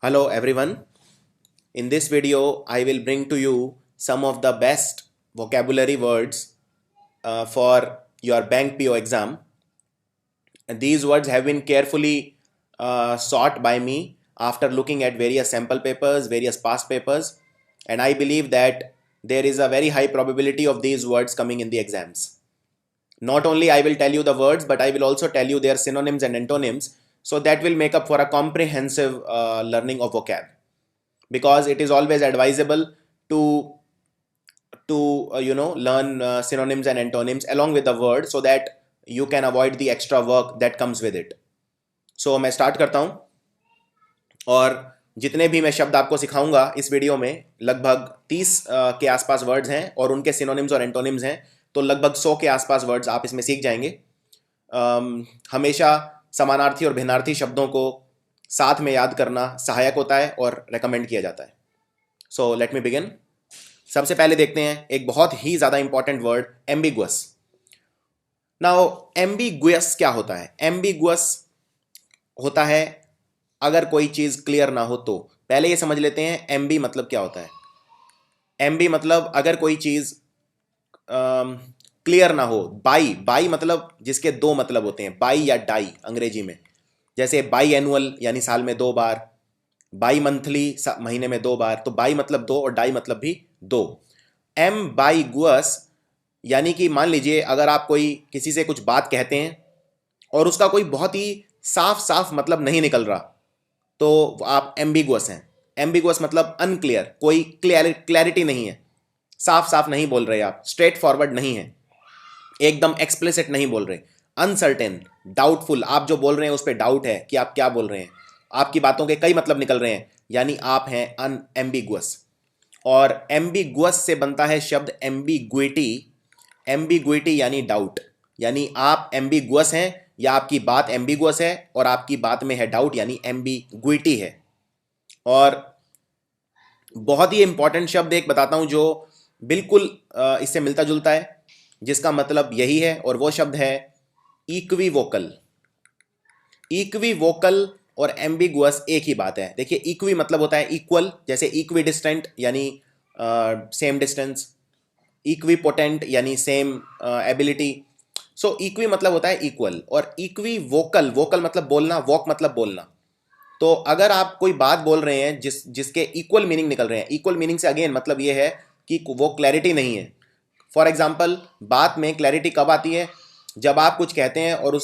Hello everyone. In this video, I will bring to you some of the best vocabulary words for your bank PO exam. And these words have been carefully sought by me after looking at various sample papers, various past papers, and I believe that there is a very high probability of these words coming in the exams. Not only I will tell you the words, but I will also tell you their synonyms and antonyms, so that will make up for a comprehensive learning of vocab, because it is always advisable to learn synonyms and antonyms along with the word, so that you can avoid the extra work that comes with it. So मैं start करता हूँ, और जितने भी मैं शब्द आपको सिखाऊंगा इस वीडियो में लगभग 30 के आसपास वर्ड्स हैं और उनके सिनोनिम्स और एंटोनिम्स हैं, तो लगभग 100 के आसपास वर्ड्स आप इसमें सीख जाएंगे। हमेशा समानार्थी और भिन्नार्थी शब्दों को साथ में याद करना सहायक होता है और रेकमेंड किया जाता है। So let me begin. सबसे पहले देखते हैं एक बहुत ही ज़्यादा important word, ambiguous. Now ambiguous क्या होता है? एम्बिगुअस होता है अगर कोई चीज़ क्लियर ना हो तो। पहले ये समझ लेते हैं एम्बी मतलब क्या होता है। एम्बी मतलब अगर कोई चीज़ क्लियर ना हो। बाई मतलब जिसके दो मतलब होते हैं, बाई या डाई अंग्रेजी में। जैसे बाई एनुअल यानी साल में 2 बार, बाई मंथली महीने में 2 बार, तो बाई मतलब 2 और डाई मतलब भी 2। एम बाई गुअस यानी कि मान लीजिए अगर आप कोई किसी से कुछ बात कहते हैं और उसका कोई बहुत ही साफ साफ मतलब नहीं निकल रहा, तो आप एम्बिगुअस हैं। एम्बिगुअस मतलब अनक्लियर, कोई क्लैरिटी नहीं है, साफ साफ नहीं बोल रहे आप, स्ट्रेट फॉरवर्ड नहीं है, एकदम एक्सप्लिसिट नहीं बोल रहे। अनसर्टेन, डाउटफुल, आप जो बोल रहे हैं उस पर डाउट है कि आप क्या बोल रहे हैं, आपकी बातों के कई मतलब निकल रहे हैं, यानी आप हैं अनएम्बिगुअस। और एम्बिगुअस से बनता है शब्द एम्बिग्विटी। एम्बिग्विटी यानी डाउट, यानी आप एम्बिगुअस हैं या आपकी बात एम्बिगुअस है और आपकी बात में है डाउट, यानी एम्बिग्विटी है। और बहुत ही इंपॉर्टेंट शब्द एक बताता हूं जो बिल्कुल इससे मिलता जुलता है, जिसका मतलब यही है, और वो शब्द है इक्विवोकल। इक्विवोकल और एम्बिगुअस एक ही बात है। देखिए, इक्वी मतलब होता है इक्वल, जैसे इक्वी डिस्टेंट यानी सेम डिस्टेंस, इक्विपोटेंट यानी सेम एबिलिटी। सो इक्वी मतलब होता है इक्वल, और इक्वी वोकल, वोकल मतलब बोलना, वॉक मतलब बोलना। तो अगर आप कोई बात बोल रहे हैं जिसके इक्वल मीनिंग निकल रहे हैं, इक्वल मीनिंग से अगेन मतलब ये है कि वो क्लैरिटी नहीं है। फॉर एग्जाम्पल, बात में क्लैरिटी कब आती है? जब आप कुछ कहते हैं और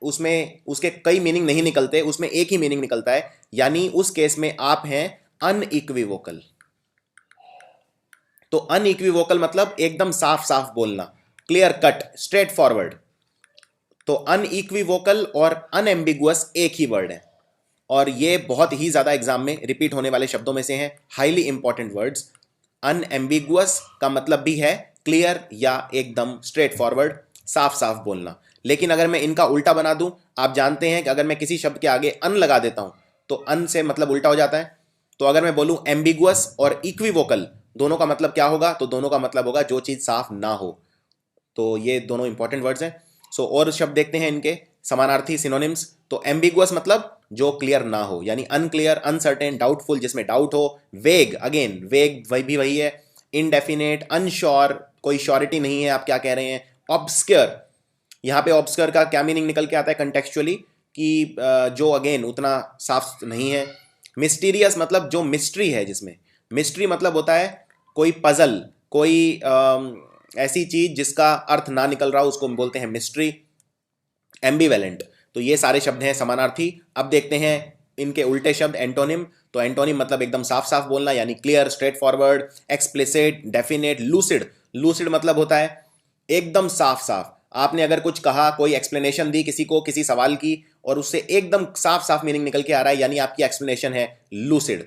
उसमें उसके कई मीनिंग नहीं निकलते, उसमें एक ही मीनिंग निकलता है, यानी उस केस में आप हैं अनइक्विवोकल। तो अनइक्विवोकल मतलब एकदम साफ साफ बोलना, क्लियर कट, स्ट्रेट फॉरवर्ड। तो अनइक्विवोकल और अनएम्बिगुअस एक ही वर्ड है, और ये बहुत ही ज्यादा एग्जाम में रिपीट होने वाले शब्दों में से हैं, हाईली इंपॉर्टेंट वर्ड्स। अनएम्बिगुअस का मतलब भी है क्लियर या एकदम स्ट्रेट फॉरवर्ड, साफ साफ बोलना। लेकिन अगर मैं इनका उल्टा बना दूं, आप जानते हैं कि अगर मैं किसी शब्द के आगे अन लगा देता हूं तो अन से मतलब उल्टा हो जाता है। तो अगर मैं बोलूं एम्बिगुअस और इक्विवोकल, दोनों का मतलब क्या होगा? तो दोनों का मतलब होगा जो चीज साफ ना हो। तो ये दोनों इंपॉर्टेंट वर्ड्स हैं। सो और शब्द देखते हैं इनके समानार्थी सिनोनिम्स। तो एम्बिगुअस मतलब जो क्लियर ना हो, यानी अनक्लियर, अनसर्टेन, डाउटफुल जिसमें डाउट हो। वेग, अगेन वेग वही है। इनडेफिनेट, अनश्योर, कोई श्योरिटी नहीं है आप क्या कह रहे हैं। ऑब्स्क्योर, यहाँ पे ऑब्स्क्योर का क्या मीनिंग निकल के आता है कंटेक्चुअली, कि जो अगेन उतना साफ नहीं है। मिस्टीरियस मतलब जो मिस्ट्री है, जिसमें मिस्ट्री मतलब होता है कोई पजल, कोई ऐसी चीज जिसका अर्थ ना निकल रहा हो, उसको बोलते हैं मिस्ट्री। एम्बिवेलेंट, तो ये सारे शब्द हैं समानार्थी। अब देखते हैं इनके उल्टे शब्द, एंटोनिम। तो एंटोनिम मतलब एकदम साफ साफ बोलना, यानी clear, straight forward, explicit, definite, lucid. Lucid मतलब होता है एकदम साफ साफ। आपने अगर कुछ कहा, कोई एक्सप्लेनेशन दी किसी को किसी सवाल की, और उससे एकदम साफ साफ मीनिंग निकल के आ रहा है, यानी आपकी एक्सप्लेनेशन है लूसिड।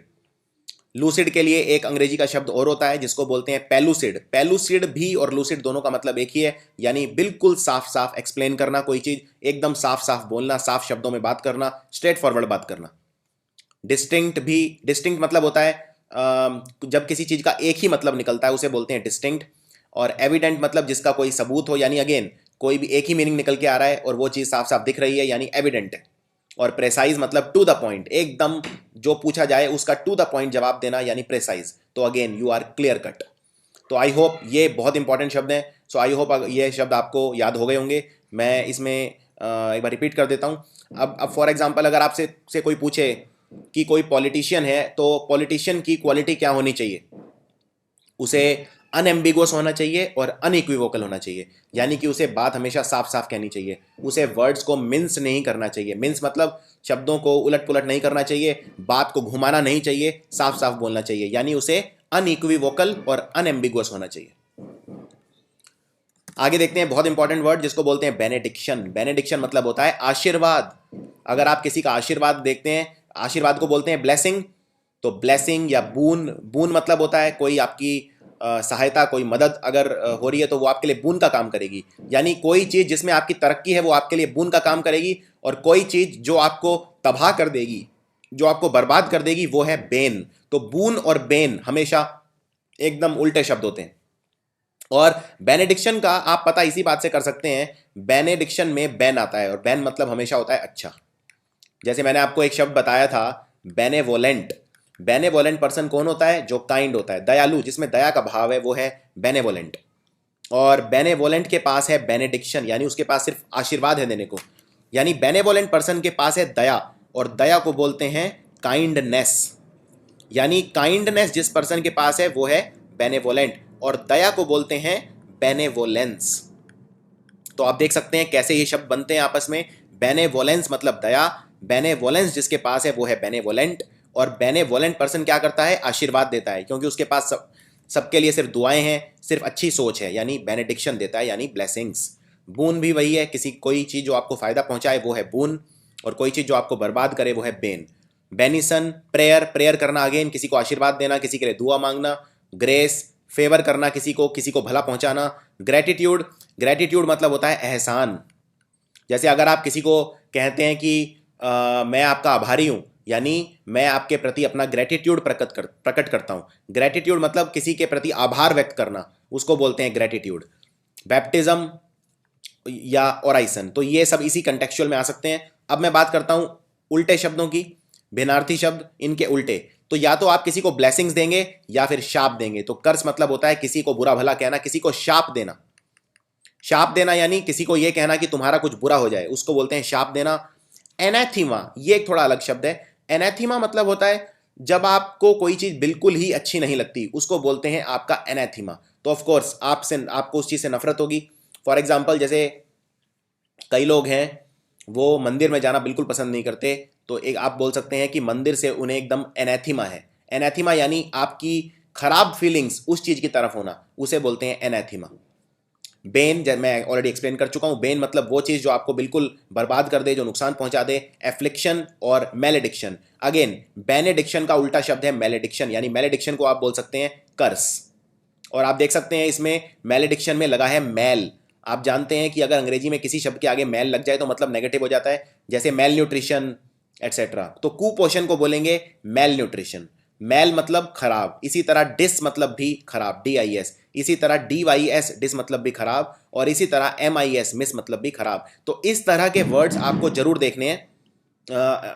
लूसिड के लिए एक अंग्रेजी का शब्द और होता है जिसको बोलते हैं पेलुसिड। पेलुसिड भी और लूसिड दोनों का मतलब एक ही है, यानी बिल्कुल साफ साफ एक्सप्लेन करना कोई चीज, एकदम साफ साफ बोलना, साफ शब्दों में बात करना, स्ट्रेट फॉरवर्ड बात करना। डिस्टिंक्ट भी, डिस्टिंक्ट मतलब होता है जब किसी चीज का एक ही मतलब निकलता है उसे बोलते हैं डिस्टिंक्ट। और एविडेंट मतलब जिसका कोई सबूत हो, यानी अगेन कोई भी एक ही मीनिंग निकल के आ रहा है और वो चीज साफ साफ दिख रही है, यानी एविडेंट है। और प्रेसाइज मतलब टू द पॉइंट, एकदम जो पूछा जाए उसका टू द पॉइंट जवाब देना यानी प्रेसाइज। तो again you are clear cut. तो आई होप ये बहुत इंपॉर्टेंट शब्द हैं। सो आई होप ये शब्द आपको याद हो गए होंगे। मैं इसमें एक बार रिपीट कर देता हूँ। अब फॉर एग्जांपल अगर आपसे से कोई पूछे कि कोई पॉलिटिशियन है तो पॉलिटिशियन की क्वालिटी क्या होनी चाहिए, उसे अनएम्बिगुअस होना चाहिए और अनइक्विवोकल होना चाहिए, यानी कि उसे बात हमेशा साफ साफ कहनी चाहिए, उसे वर्ड्स को मिन्स नहीं करना चाहिए। मिन्स मतलब शब्दों को उलट पुलट नहीं करना चाहिए, बात को घुमाना नहीं चाहिए, साफ साफ बोलना चाहिए, यानी उसे अनइक्विवोकल और अनएम्बिगुअस होना चाहिए। आगे देखते हैं बहुत इंपॉर्टेंट वर्ड जिसको बोलते हैं बेनेडिक्शन। बेनेडिक्शन मतलब होता है आशीर्वाद। अगर आप किसी का आशीर्वाद देखते हैं, आशीर्वाद को बोलते हैं ब्लेसिंग। तो ब्लेसिंग या बून, बून मतलब होता है कोई आपकी सहायता, कोई मदद अगर हो रही है तो वो आपके लिए बून का काम करेगी, यानी कोई चीज़ जिसमें आपकी तरक्की है वो आपके लिए बून का काम करेगी, और कोई चीज़ जो आपको तबाह कर देगी, जो आपको बर्बाद कर देगी, वो है बेन। तो बून और बेन हमेशा एकदम उल्टे शब्द होते हैं। और बेनेडिक्शन का आप पता इसी बात से कर सकते हैं, बेनेडिक्शन में बैन आता है और बैन मतलब हमेशा होता है अच्छा। जैसे मैंने आपको एक शब्द बताया था बेनेवोलेंट। बेनेवोलेंट पर्सन कौन होता है? जो काइंड होता है, दयालु, जिसमें दया का भाव है, वो है बेनेवोलेंट। और बेनेवोलेंट के पास है बेनेडिक्शन, यानी उसके पास सिर्फ आशीर्वाद है देने को, यानी बेनेवोलेंट पर्सन के पास है दया, और दया को बोलते हैं काइंडनेस। यानी काइंडनेस जिस पर्सन के पास है वो है बेनेवोलेंट, और दया को बोलते हैं बेनेवोलेंस। तो आप देख सकते हैं कैसे ये शब्द बनते हैं आपस में। बेनेवोलेंस मतलब दया, बेनेवोलेंस जिसके पास है वो है बेनेवोलेंट, और बेनेवोलेंट पर्सन क्या करता है? आशीर्वाद देता है, क्योंकि उसके पास सबके लिए सिर्फ दुआएं हैं, सिर्फ अच्छी सोच है, यानी बेनेडिक्शन देता है, यानी ब्लेसिंग्स। बून भी वही है, किसी कोई चीज़ जो आपको फायदा पहुंचाए वो है बून, और कोई चीज़ जो आपको बर्बाद करे वो है बेन। बेनिसन प्रेयर, प्रेयर करना अगेन किसी को आशीर्वाद देना, किसी के लिए दुआ मांगना। ग्रेस फेवर करना, किसी को भला पहुंचाना। ग्रेटिट्यूड, ग्रेटिट्यूड मतलब होता है एहसान। जैसे अगर आप किसी को कहते हैं कि मैं आपका आभारी हूं, यानी मैं आपके प्रति अपना ग्रेटिट्यूड प्रकट करता हूं। ग्रेटिट्यूड मतलब किसी के प्रति आभार व्यक्त करना, उसको बोलते हैं ग्रेटिट्यूड। बैप्टिज्म या ओराइसन, तो ये सब इसी कंटेक्चुअल में आ सकते हैं। अब मैं बात करता हूं उल्टे शब्दों की, भिन्नार्थी शब्द, इनके उल्टे। तो या तो आप किसी को ब्लेसिंग्स देंगे या फिर शाप देंगे। तो कर्स मतलब होता है किसी को बुरा भला कहना, किसी को शाप देना। शाप देना यानी किसी को यह कहना कि तुम्हारा कुछ बुरा हो जाए, उसको बोलते हैं शाप देना। एनाथीमा, ये एक थोड़ा अलग शब्द है। एनाथीमा मतलब होता है जब आपको कोई चीज बिल्कुल ही अच्छी नहीं लगती, उसको बोलते हैं आपका एनाथीमा। तो ऑफ कोर्स आपको उस चीज से नफरत होगी। फॉर एग्जाम्पल जैसे कई लोग हैं वो मंदिर में जाना बिल्कुल पसंद नहीं करते, तो एक आप बोल सकते हैं कि मंदिर से उन्हें एकदम एनाथीमा है। एनाथीमा यानी आपकी खराब फीलिंग्स उस चीज की तरफ होना, उसे बोलते हैं एनाथीमा। बेन, जब मैं ऑलरेडी एक्सप्लेन कर चुका हूं, बेन मतलब वो चीज़ जो आपको बिल्कुल बर्बाद कर दे, जो नुकसान पहुंचा दे। एफ्लिक्शन और मेलेडिक्शन, अगेन बेनेडिक्शन का उल्टा शब्द है मेलेडिक्शन, यानी मेलेडिक्शन को आप बोल सकते हैं कर्स। और आप देख सकते हैं इसमें मेलेडिक्शन में लगा है मेल। आप जानते हैं कि अगर अंग्रेजी में किसी शब्द के आगे मेल लग जाए तो मतलब नेगेटिव हो जाता है, जैसे मेल न्यूट्रिशन एटसेट्रा। तो कुपोषण को बोलेंगे मेल न्यूट्रिशन। मेल मतलब खराब, इसी तरह डिस मतलब भी खराब, DIS। इसी तरह DYS डिस मतलब भी खराब, और इसी तरह MIS मिस मतलब भी खराब। तो इस तरह के वर्ड्स आपको जरूर देखने हैं।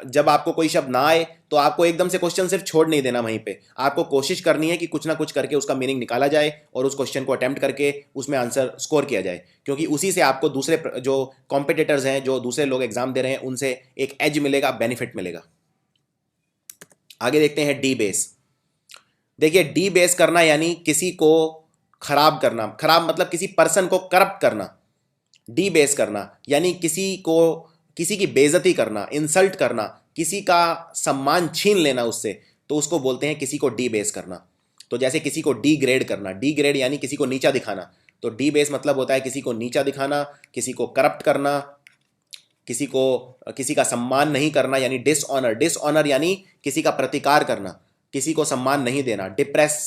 जब आपको कोई शब्द ना आए तो आपको एकदम से क्वेश्चन सिर्फ छोड़ नहीं देना, वहीं पे आपको कोशिश करनी है कि कुछ ना कुछ करके उसका मीनिंग निकाला जाए और उस क्वेश्चन को अटेम्प्ट करके उसमें आंसर स्कोर किया जाए, क्योंकि उसी से आपको दूसरे जो कॉम्पिटिटर्स हैं, जो दूसरे लोग एग्जाम दे रहे हैं, उनसे एक एज मिलेगा, बेनिफिट मिलेगा। आगे देखते हैं डी बेस। देखिए डी बेस करना यानी किसी को खराब करना, खराब मतलब किसी पर्सन को करप्ट करना। डी बेस करना यानी किसी की बेइज्जती करना, इंसल्ट करना, किसी का सम्मान छीन लेना उससे, तो उसको बोलते हैं किसी को डी बेस करना। तो जैसे किसी को डी ग्रेड करना, डी ग्रेड यानी किसी को नीचा दिखाना, तो डी बेस मतलब होता है किसी को नीचा दिखाना, किसी को करप्ट करना, किसी का सम्मान नहीं करना, यानी डिसऑनर। डिसऑनर यानी किसी का प्रतिकार करना, किसी को सम्मान नहीं देना। डिप्रेस,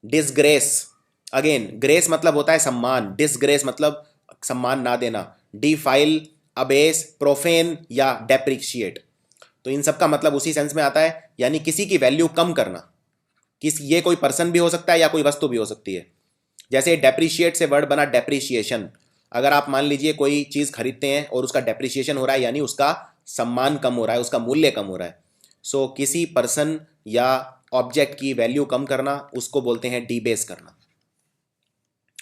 डिसग्रेस, अगेन ग्रेस मतलब होता है सम्मान, डिसग्रेस मतलब सम्मान ना देना। डिफाइल, अबेस, प्रोफेन या डेप्रिशिएट, तो इन सब का मतलब उसी सेंस में आता है, यानी किसी की वैल्यू कम करना। ये कोई पर्सन भी हो सकता है या कोई वस्तु भी हो सकती है। जैसे डेप्रिशिएट से वर्ड बना डेप्रिशिएशन। अगर आप मान लीजिए कोई चीज़ खरीदते हैं और उसका डेप्रिशिएशन हो रहा है, यानी उसका सम्मान कम हो रहा है, उसका मूल्य कम हो रहा है। सो किसी पर्सन या ऑब्जेक्ट की वैल्यू कम करना, उसको बोलते हैं डीबेस करना।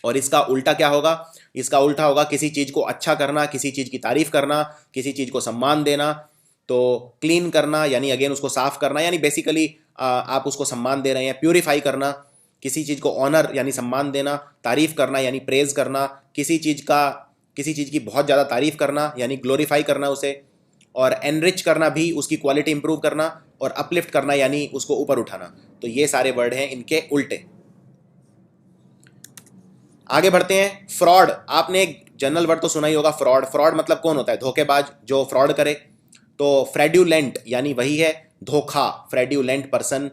और इसका उल्टा क्या होगा? इसका उल्टा होगा किसी चीज को अच्छा करना, किसी चीज की तारीफ करना, किसी चीज को सम्मान देना। तो क्लीन करना यानी अगेन उसको साफ करना, यानी बेसिकली आप उसको सम्मान दे रहे हैं। प्यूरिफाई करना, किसी चीज को ऑनर यानी सम्मान देना। तारीफ करना यानी प्रेज करना, किसी चीज की बहुत ज्यादा तारीफ करना यानी ग्लोरीफाई करना उसे। और एनरिच करना भी, उसकी क्वालिटी इंप्रूव करना। और अपलिफ्ट करना यानी उसको ऊपर उठाना। तो ये सारे वर्ड हैं इनके उल्टे। आगे बढ़ते हैं। फ्रॉड, आपने एक जनरल वर्ड तो सुना ही होगा, फ्रॉड। फ्रॉड मतलब कौन होता है? धोखेबाज, जो फ्रॉड करे। तो फ्रेड्यूलेंट यानी वही है धोखा, फ्रेड्यूलेंट पर्सन।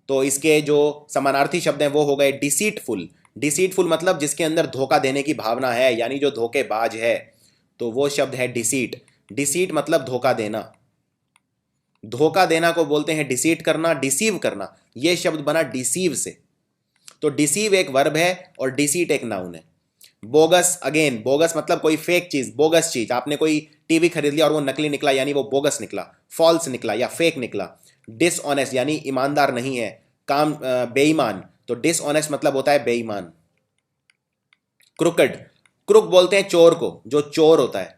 तो इसके जो समानार्थी शब्द हैं वो हो गए डिसीटफुल। डिसीटफुल मतलब जिसके अंदर धोखा देने की भावना है, यानी जो धोखेबाज है, तो वो शब्द है डिसीट। डिसीट मतलब धोखा देना। धोखा देना को बोलते हैं डिसीट करना। डिसीव करना, ये शब्द बना डिसीव से। तो डिसीव एक वर्ब है और डिसीट एक नाउन है। बोगस, अगेन बोगस मतलब कोई फेक चीज, बोगस चीज। आपने कोई टीवी खरीद लिया और वो नकली निकला यानी वो बोगस निकला, फॉल्स निकला या फेक निकला। डिसऑनेस्ट यानी ईमानदार नहीं है, काम बेईमान। तो डिसऑनेस्ट मतलब होता है बेईमान। क्रुकड, क्रुक बोलते हैं चोर को, जो चोर होता है।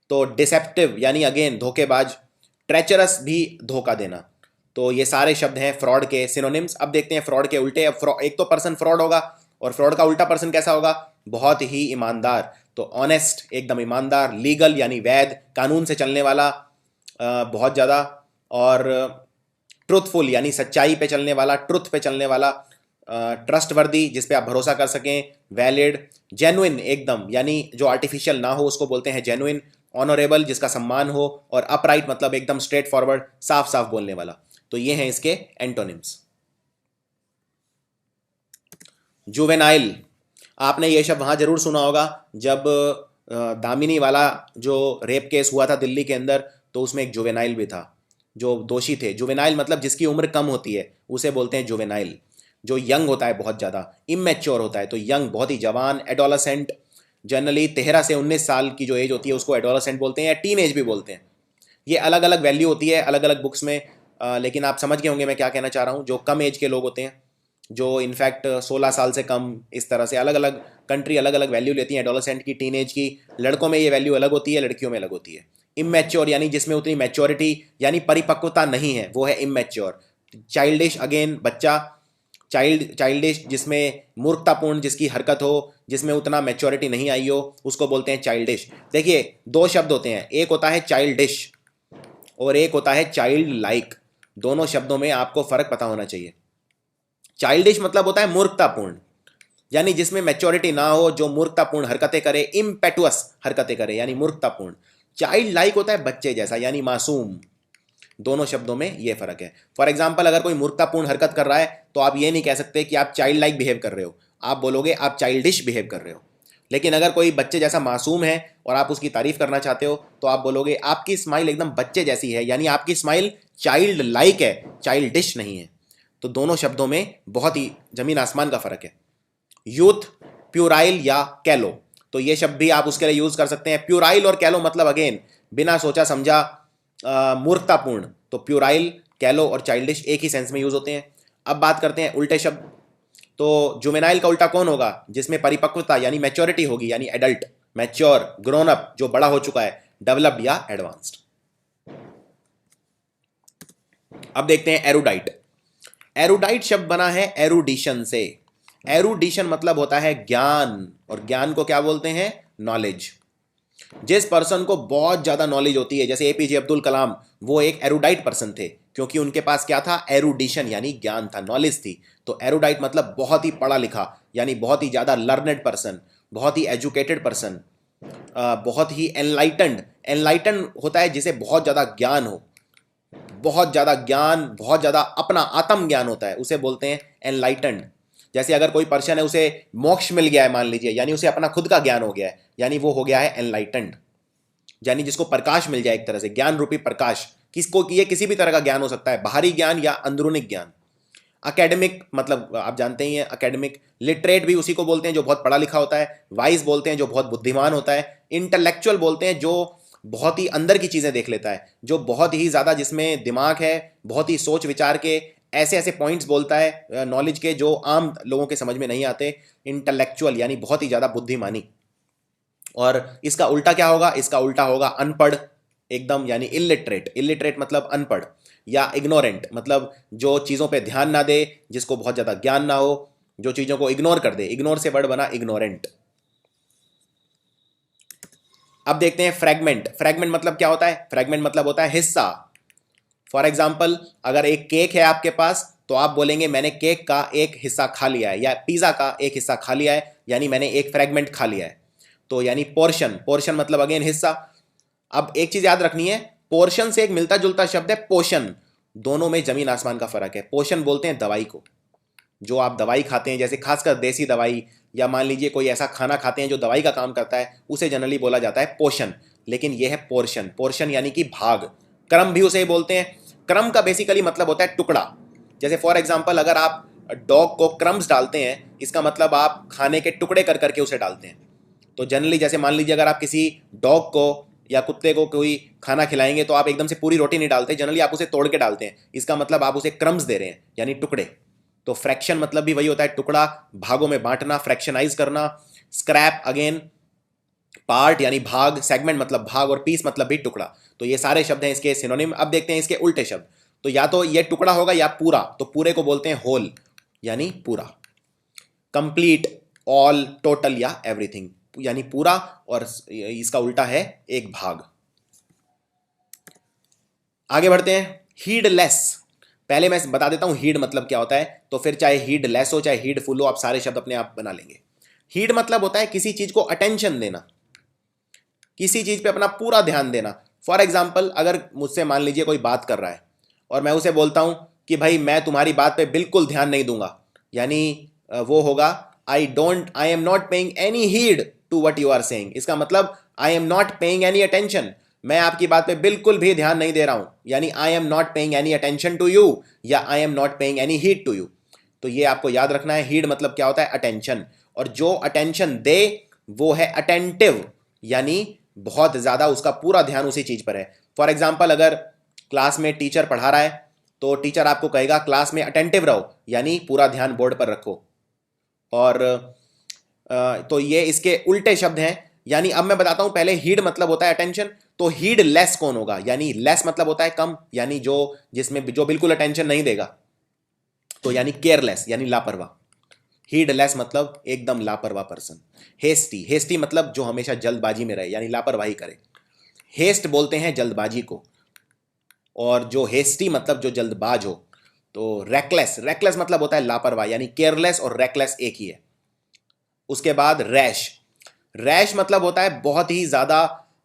तो डिसेप्टिव यानी अगेन धोखेबाज। ट्रेचरस भी धोखा देना। तो ये सारे शब्द हैं फ्रॉड के सिनोनिम्स। अब देखते हैं फ्रॉड के उल्टे। अब एक तो पर्सन फ्रॉड होगा, और फ्रॉड का उल्टा पर्सन कैसा होगा? बहुत ही ईमानदार। तो ऑनेस्ट एकदम ईमानदार। लीगल यानी वैध, कानून से चलने वाला बहुत ज़्यादा। और ट्रुथफुल यानी सच्चाई पे चलने वाला, ट्रुथ पे चलने वाला। ट्रस्टवर्दी जिस पे आप भरोसा कर सकें। वैलिड, जेन्युइन एकदम, यानी जो आर्टिफिशियल ना हो उसको बोलते हैं जेन्युइन। ऑनरेबल जिसका सम्मान हो। और अपराइट मतलब एकदम स्ट्रेट फॉरवर्ड, साफ साफ बोलने वाला। तो ये हैं इसके एंटोनिम्स। जुवेनाइल, आपने ये शब्द वहां जरूर सुना होगा जब दामिनी वाला जो रेप केस हुआ था दिल्ली के अंदर, तो उसमें एक जुवेनाइल भी था, जो दोषी थे। जुवेनाइल मतलब जिसकी उम्र कम होती है उसे बोलते हैं जुवेनाइल। जो यंग होता है बहुत ज़्यादा, इमेच्योर होता है। तो यंग बहुत ही जवान। एडोलसेंट जनरली 13 से 19 साल की जो एज होती है उसको एडोलसेंट बोलते हैं, या टीन एज भी बोलते हैं। ये अलग अलग वैल्यू होती है अलग अलग बुक्स में, लेकिन आप समझ गए होंगे मैं क्या कहना चाह रहा हूँ। जो कम एज के लोग होते हैं, जो इनफैक्ट 16 साल से कम, इस तरह से अलग अलग कंट्री अलग अलग वैल्यू लेती है एडोलसेंट की, टीन एज की। लड़कों में ये वैल्यू अलग होती है, लड़कियों में अलग होती है। इमेच्योर यानी जिसमें उतनी मैच्योरिटी यानी परिपक्वता नहीं है, वो है इमेच्योर। चाइल्डिश अगेन बच्चा। चाइल्डिश जिसमें मूर्खतापूर्ण जिसकी हरकत हो, जिसमें उतना मैच्योरिटी नहीं आई हो, उसको बोलते हैं चाइल्डिश। देखिए दो शब्द होते हैं, एक होता है चाइल्डिश और एक होता है चाइल्ड लाइक। दोनों शब्दों में आपको फर्क पता होना चाहिए। चाइल्डिश मतलब होता है मूर्खतापूर्ण, यानी जिसमें मैच्योरिटी ना हो, जो मूर्खतापूर्ण हरकतें करे, इम्पेटुअस हरकतें करे यानी मूर्खतापूर्ण। चाइल्ड लाइक होता है बच्चे जैसा यानी मासूम। दोनों शब्दों में यह फर्क है। फॉर एग्जाम्पल अगर कोई मूर्खतापूर्ण हरकत कर रहा है तो आप ये नहीं कह सकते कि आप चाइल्ड लाइक बिहेव कर रहे हो, आप बोलोगे आप चाइल्डिश बिहेव कर रहे हो। लेकिन अगर कोई बच्चे जैसा मासूम है और आप उसकी तारीफ करना चाहते हो तो आप बोलोगे आपकी स्माइल एकदम बच्चे जैसी है, यानी आपकी स्माइल चाइल्ड लाइक है, चाइल्डिश नहीं है। तो दोनों शब्दों में बहुत ही जमीन आसमान का फर्क है। यूथ, प्यूराइल या कैलो, तो ये शब्द भी आप उसके लिए यूज कर सकते हैं। प्यूराइल और कैलो मतलब अगेन बिना सोचा समझा मूर्खतापूर्ण। तो प्यूराइल, कैलो और चाइल्डिश एक ही सेंस में यूज होते हैं। अब बात करते हैं उल्टे शब्द। तो जुवेनाइल का उल्टा कौन होगा? जिसमें परिपक्वता यानी मैच्योरिटी होगी, यानी एडल्ट, मैच्योर, ग्रोन अप, जो बड़ा हो चुका है, डेवलप्ड या एडवांस्ड। अब देखते हैं एरुडाइट। एरुडाइट शब्द बना है एरुडिशन से। एरुडिशन मतलब होता है ज्ञान, और ज्ञान को क्या बोलते हैं? नॉलेज। जिस पर्सन को बहुत ज्यादा नॉलेज होती है, जैसे एपीजे अब्दुल कलाम, वो एक एरुडाइट पर्सन थे, क्योंकि उनके पास क्या था? एरुडिशन यानी ज्ञान था, नॉलेज थी। तो एरुडाइट मतलब बहुत ही पढ़ा लिखा, यानी बहुत ही ज्यादा लर्नेड पर्सन, बहुत ही एजुकेटेड पर्सन, बहुत ही एनलाइटन्ड। एनलाइटन होता है जिसे बहुत ज्यादा ज्ञान हो, बहुत ज्यादा ज्ञान, बहुत ज्यादा अपना आत्म ज्ञान होता है, उसे बोलते हैं एनलाइटन्ड। जैसे अगर कोई पर्सन है, उसे मोक्ष मिल गया है मान लीजिए, यानी उसे अपना खुद का ज्ञान हो गया है, यानी वो हो गया है एनलाइटन्ड। यानी जिसको प्रकाश मिल जाए, एक तरह से ज्ञान रूपी प्रकाश। किसको? ये किसी भी तरह का ज्ञान हो सकता है, बाहरी ज्ञान या अंदरूनी ज्ञान। अकेडमिक मतलब आप जानते ही हैं, अकेडमिक। लिटरेट भी उसी को बोलते हैं जो बहुत पढ़ा लिखा होता है। वाइज बोलते हैं जो बहुत बुद्धिमान होता है। इंटेलेक्चुअल बोलते हैं जो बहुत ही अंदर की चीज़ें देख लेता है, जो बहुत ही ज़्यादा जिसमें दिमाग है, बहुत ही सोच विचार के ऐसे ऐसे पॉइंट्स बोलता है नॉलेज के जो आम लोगों के समझ में नहीं आते। इंटेलेक्चुअल यानी बहुत ही ज़्यादा बुद्धिमानी। और इसका उल्टा क्या होगा? इसका उल्टा होगा अनपढ़ एकदम, यानी इलिटरेट। इलिटरेट मतलब अनपढ़, या इग्नोरेंट मतलब जो चीज़ों पे ध्यान ना दे, जिसको बहुत ज़्यादा ज्ञान ना हो, जो चीज़ों को इग्नोर कर दे। इग्नोर से वर्ड बना इग्नोरेंट। अब देखते हैं फ्रैगमेंट। फ्रैगमेंट मतलब क्या होता है? फ्रैगमेंट मतलब होता है हिस्सा। फॉर एग्जाम्पल, अगर एक केक है आपके पास तो आप बोलेंगे मैंने केक का एक हिस्सा खा लिया है, या पिज़्ज़ा का एक हिस्सा खा लिया है, यानी मैंने एक फ्रैगमेंट खा लिया है। तो यानी पोर्शन, पोर्शन मतलब अगेन हिस्सा। अब एक चीज याद रखनी है, पोर्शन से एक मिलता जुलता शब्द है पोषण। दोनों में जमीन आसमान का फर्क है। पोषण बोलते हैं दवाई को, जो आप दवाई खाते हैं, जैसे खासकर देसी दवाई, या मान लीजिए कोई ऐसा खाना खाते हैं जो दवाई का काम करता है, उसे जनरली बोला जाता है पोषण। लेकिन यह है पोर्शन। पोर्शन यानी कि भाग। क्रम भी उसे बोलते हैं। क्रम का बेसिकली मतलब होता है टुकड़ा। जैसे फॉर एग्जाम्पल, अगर आप डॉग को क्रम्स डालते हैं, इसका मतलब आप खाने के टुकड़े कर करके उसे डालते हैं। तो जनरली जैसे मान लीजिए अगर आप किसी डॉग को या कुत्ते को कोई खाना खिलाएंगे तो आप एकदम से पूरी रोटी नहीं डालते, जनरली आप उसे तोड़ के डालते हैं। इसका मतलब आप उसे क्रम्स दे रहे हैं, यानी टुकड़े। तो फ्रैक्शन मतलब भी वही होता है, टुकड़ा, भागों में बांटना, फ्रैक्शनाइज करना। स्क्रैप अगेन पार्ट यानी भाग, सेगमेंट मतलब भाग, और पीस मतलब भी टुकड़ा। तो ये सारे शब्द हैं इसके सिनोनिम। अब देखते हैं इसके उल्टे शब्द। तो या तो ये टुकड़ा होगा या पूरा। तो पूरे को बोलते हैं होल, यानी पूरा। कंप्लीट, ऑल, टोटल या एवरीथिंग, यानी पूरा, और इसका उल्टा है एक भाग। आगे बढ़ते हैं। हीडलेस। पहले मैं बता देता हूं हीड मतलब क्या होता है, तो फिर चाहे हीडलेस हो चाहे हीडफुल हो, आप सारे शब्द अपने आप बना लेंगे। हीड मतलब होता है किसी चीज को अटेंशन देना, किसी चीज पे अपना पूरा ध्यान देना। फॉर एग्जाम्पल, अगर मुझसे मान लीजिए कोई बात कर रहा है और मैं उसे बोलता हूं कि भाई मैं तुम्हारी बात पे बिल्कुल ध्यान नहीं दूंगा, यानी वो होगा I am not paying any heed to what you are saying. इसका मतलब I am not paying any attention, मैं आपकी बात पे बिल्कुल भी ध्यान नहीं दे रहा हूं, यानी I am not paying any attention to you, या I am not paying any heed to you. तो ये आपको याद रखना है, हीड मतलब क्या होता है? अटेंशन। और जो अटेंशन दे वो है अटेंटिव, यानी बहुत ज्यादा उसका पूरा ध्यान उसी चीज पर है। फॉर एग्जाम्पल, अगर क्लास में टीचर पढ़ा रहा है तो टीचर आपको कहेगा क्लास में अटेंटिव रहो, यानी पूरा ध्यान बोर्ड पर रखो। और तो ये इसके उल्टे शब्द हैं। यानी अब मैं बताता हूं, पहले हीड मतलब होता है अटेंशन, तो हीड लेस कौन होगा? यानी लेस मतलब होता है कम, यानी जो जिसमें जो बिल्कुल अटेंशन नहीं देगा, तो यानी केयरलेस यानी लापरवाह। हीडलेस मतलब एकदम लापरवाह पर्सन। हेस्टी, हेस्टी मतलब जो हमेशा जल्दबाजी में रहे, यानी लापरवाही करे। हेस्ट बोलते हैं जल्दबाजी को, और जो हेस्टी मतलब जो जल्दबाज हो। तो रेकलेस, रेकलेस मतलब होता है लापरवाह, यानी केयरलेस और रेकलेस एक ही है। उसके बाद रैश, रैश मतलब होता है बहुत ही ज्यादा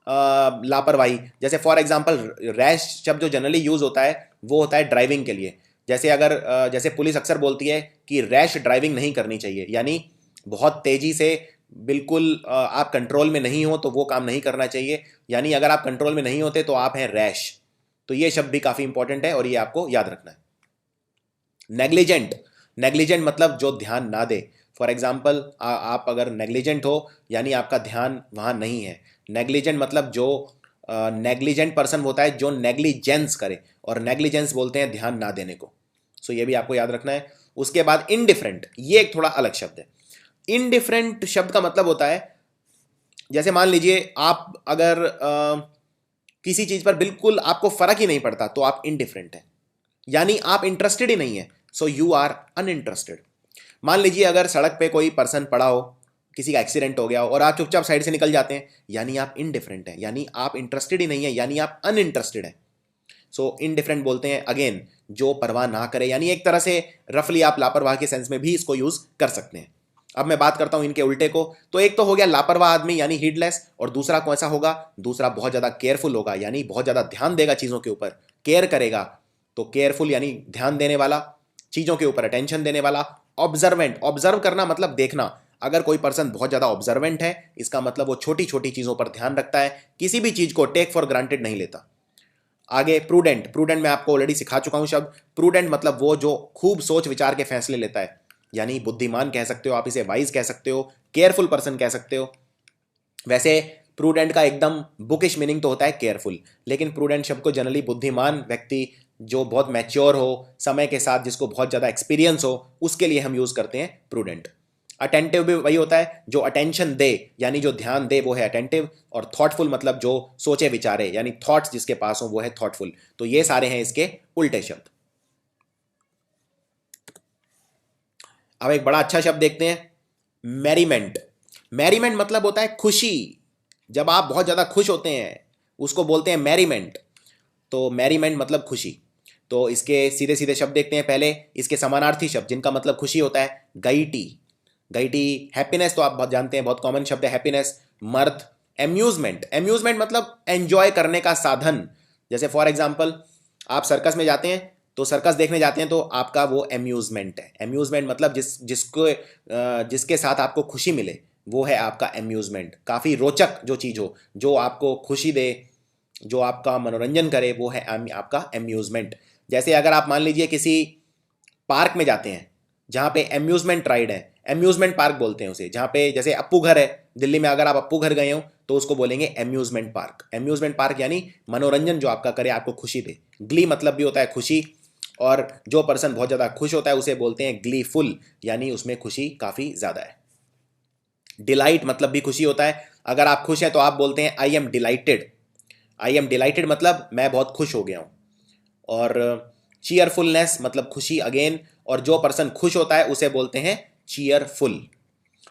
लापरवाही। जैसे फॉर एग्जांपल, रैश शब्द जो जनरली यूज होता है वो होता है ड्राइविंग के लिए। जैसे अगर जैसे पुलिस अक्सर बोलती है कि रैश ड्राइविंग नहीं करनी चाहिए, यानी बहुत तेजी से, बिल्कुल आप कंट्रोल में नहीं हो तो वो काम नहीं करना चाहिए, यानी अगर आप कंट्रोल में नहीं होते तो आप हैं रैश। तो ये शब्द भी काफी इंपॉर्टेंट है और ये आपको याद रखना है। नेग्लिजेंट, नेग्लिजेंट मतलब जो ध्यान ना दे। फॉर एग्जाम्पल, आप अगर नेग्लिजेंट हो यानी आपका ध्यान वहां नहीं है। नेग्लिजेंट मतलब जो नेग्लिजेंट पर्सन होता है जो नेग्लिजेंस करे, और नेग्लिजेंस बोलते हैं ध्यान ना देने को। सो ये भी आपको याद रखना है। उसके बाद इनडिफरेंट, ये एक थोड़ा अलग शब्द है। इनडिफरेंट शब्द का मतलब होता है, जैसे मान लीजिए आप अगर किसी चीज पर बिल्कुल आपको फर्क ही नहीं पड़ता तो आप इनडिफरेंट हैं, यानी आप इंटरेस्टेड ही नहीं है, सो यू आर अनइंटरेस्टेड। मान लीजिए अगर सड़क पे कोई पर्सन पड़ा हो, किसी का एक्सीडेंट हो गया हो और आप चुपचाप साइड से निकल जाते हैं, यानी आप इनडिफरेंट हैं, यानी आप इंटरेस्टेड ही नहीं है, यानी आप अनइंटरेस्टेड हैं। सो इनडिफरेंट बोलते हैं अगेन जो परवाह ना करे, यानी एक तरह से रफली आप लापरवाह के सेंस में भी इसको यूज कर सकते हैं। अब मैं बात करता हूं इनके उल्टे को। तो एक तो हो गया लापरवाह आदमी यानी हीडलेस, और दूसरा कौन सा होगा? दूसरा बहुत ज्यादा केयरफुल होगा, यानी बहुत ज्यादा ध्यान देगा चीजों के ऊपर, केयर करेगा। तो केयरफुल यानी ध्यान देने वाला, चीजों के ऊपर अटेंशन देने वाला। ऑब्जर्वेंट, ऑब्जर्व करना मतलब देखना। अगर कोई पर्सन बहुत ज्यादा ऑब्जर्वेंट है, इसका मतलब वो छोटी छोटी चीजों पर ध्यान रखता है, किसी भी चीज को टेक फॉर ग्रांटेड नहीं लेता। आगे प्रूडेंट, प्रूडेंट मैं आपको ऑलरेडी सिखा चुका हूं शब्द। प्रूडेंट मतलब वो जो खूब सोच विचार के फैसले लेता है, यानी बुद्धिमान कह सकते हो आप इसे, वाइज कह सकते हो, केयरफुल पर्सन कह सकते हो। वैसे प्रूडेंट का एकदम बुकिश मीनिंग तो होता है केयरफुल, लेकिन प्रूडेंट शब्द को जनरली बुद्धिमान व्यक्ति, जो बहुत मैच्योर हो, समय के साथ जिसको बहुत ज़्यादा एक्सपीरियंस हो, उसके लिए हम यूज़ करते हैं प्रूडेंट। अटेंटिव भी वही होता है जो अटेंशन दे, यानी जो ध्यान दे वो है अटेंटिव, और थॉटफुल मतलब जो सोचे विचारे, यानी थॉट्स जिसके पास हो वो है थॉटफुल। तो ये सारे हैं इसके उल्टे शब्द। अब एक बड़ा अच्छा शब्द देखते हैं, मैरीमेंट। मैरीमेंट मतलब होता है खुशी, जब आप बहुत ज़्यादा खुश होते हैं उसको बोलते हैं मैरीमेंट। तो मैरीमेंट मतलब खुशी। तो इसके सीधे सीधे शब्द देखते हैं। पहले इसके समानार्थी शब्द जिनका मतलब खुशी होता है, गैटी। गैटी हैप्पीनेस तो आप बहुत जानते हैं, बहुत कॉमन शब्द है हैप्पीनेस। mirth, amusement. एम्यूजमेंट मतलब एंजॉय करने का साधन। जैसे फॉर एग्जाम्पल आप सर्कस में जाते हैं, तो सर्कस देखने जाते हैं तो आपका वो एम्यूजमेंट है। एम्यूजमेंट मतलब जिसके साथ आपको खुशी मिले वो है आपका एम्यूजमेंट। काफ़ी रोचक जो चीज़ हो, जो आपको खुशी दे, जो आपका मनोरंजन करे, वो है आपका एम्यूजमेंट। जैसे अगर आप मान लीजिए किसी पार्क में जाते हैं जहाँ पे एम्यूजमेंट राइड है, एम्यूजमेंट पार्क बोलते हैं उसे। जहाँ पे जैसे अप्पू घर है दिल्ली में, अगर आप अप्पू घर गए हो तो उसको बोलेंगे एम्यूजमेंट पार्क। एम्यूजमेंट पार्क यानी मनोरंजन जो आपका करे, आपको खुशी दे। ग्ली मतलब भी होता है खुशी, और जो पर्सन बहुत ज़्यादा खुश होता है उसे बोलते हैं ग्लीफुल, यानी उसमें खुशी काफ़ी ज़्यादा है। डिलाइट मतलब भी खुशी होता है। अगर आप खुश हैं तो आप बोलते हैं I am delighted. I am delighted मतलब मैं बहुत खुश हो गया हूँ। और चीयरफुलनेस मतलब खुशी अगेन, और जो पर्सन खुश होता है उसे बोलते हैं चीयरफुल।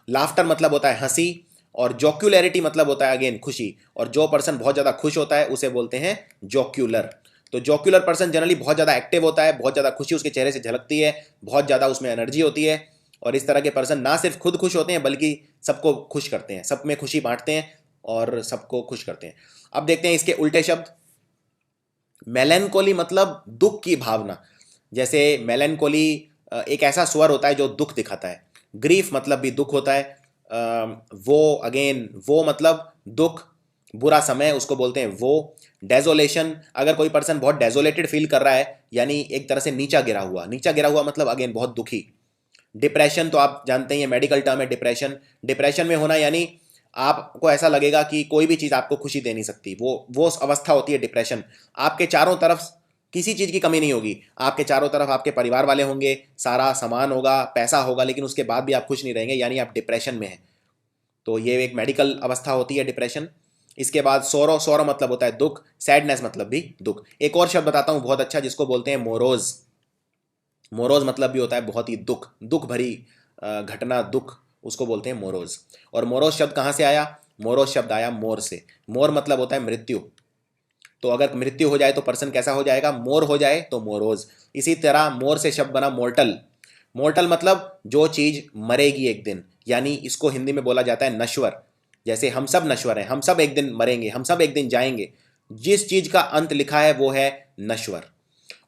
लाफ्टर मतलब होता है हंसी, और जोक्युलरिटी मतलब होता है अगेन खुशी, और जो पर्सन बहुत ज़्यादा खुश होता है उसे बोलते हैं जोक्युलर। तो जोक्युलर पर्सन जनरली बहुत ज़्यादा एक्टिव होता है, बहुत ज़्यादा खुशी उसके चेहरे से झलकती है, बहुत ज़्यादा उसमें एनर्जी होती है, और इस तरह के पर्सन ना सिर्फ खुद खुश होते हैं बल्कि सबको खुश करते हैं, सब में खुशी बांटते हैं और सबको खुश करते हैं। अब देखते हैं इसके उल्टे शब्द। मेलैंकोली मतलब दुख की भावना। जैसे मेलैंकोली एक ऐसा स्वर होता है जो दुख दिखाता है। ग्रीफ मतलब भी दुख होता है। वो मतलब दुख, बुरा समय, उसको बोलते हैं वो। डेजोलेशन, अगर कोई पर्सन बहुत डेजोलेटेड फील कर रहा है, यानी एक तरह से नीचा गिरा हुआ। नीचा गिरा हुआ मतलब अगेन बहुत दुखी। डिप्रेशन तो आप जानते ही हैं, मेडिकल टर्म है डिप्रेशन। डिप्रेशन में होना यानी आपको ऐसा लगेगा कि कोई भी चीज़ आपको खुशी दे नहीं सकती। वो अवस्था होती है डिप्रेशन। आपके चारों तरफ किसी चीज़ की कमी नहीं होगी, आपके चारों तरफ आपके परिवार वाले होंगे, सारा सामान होगा, पैसा होगा, लेकिन उसके बाद भी आप खुश नहीं रहेंगे, यानी आप डिप्रेशन में हैं। तो ये एक मेडिकल अवस्था होती है डिप्रेशन। इसके बाद सोरो। सोरो मतलब होता है दुख। सैडनेस मतलब भी दुख। एक और शब्द बताता हूँ बहुत अच्छा, जिसको बोलते हैं मोरोज। मोरोज मतलब भी होता है बहुत ही दुख, दुख भरी घटना, दुख, उसको बोलते हैं मोरोज। और मोरोज शब्द कहाँ से आया? मोरोज शब्द आया मोर से। मोर मतलब होता है मृत्यु। तो अगर मृत्यु हो जाए तो पर्सन कैसा हो जाएगा? मोर हो जाए तो मोरोज। इसी तरह मोर से शब्द बना मोर्टल। मोर्टल मतलब जो चीज मरेगी एक दिन, यानी इसको हिंदी में बोला जाता है नश्वर। जैसे हम सब नश्वर हैं, हम सब एक दिन मरेंगे, हम सब एक दिन जाएंगे। जिस चीज का अंत लिखा है वो है नश्वर।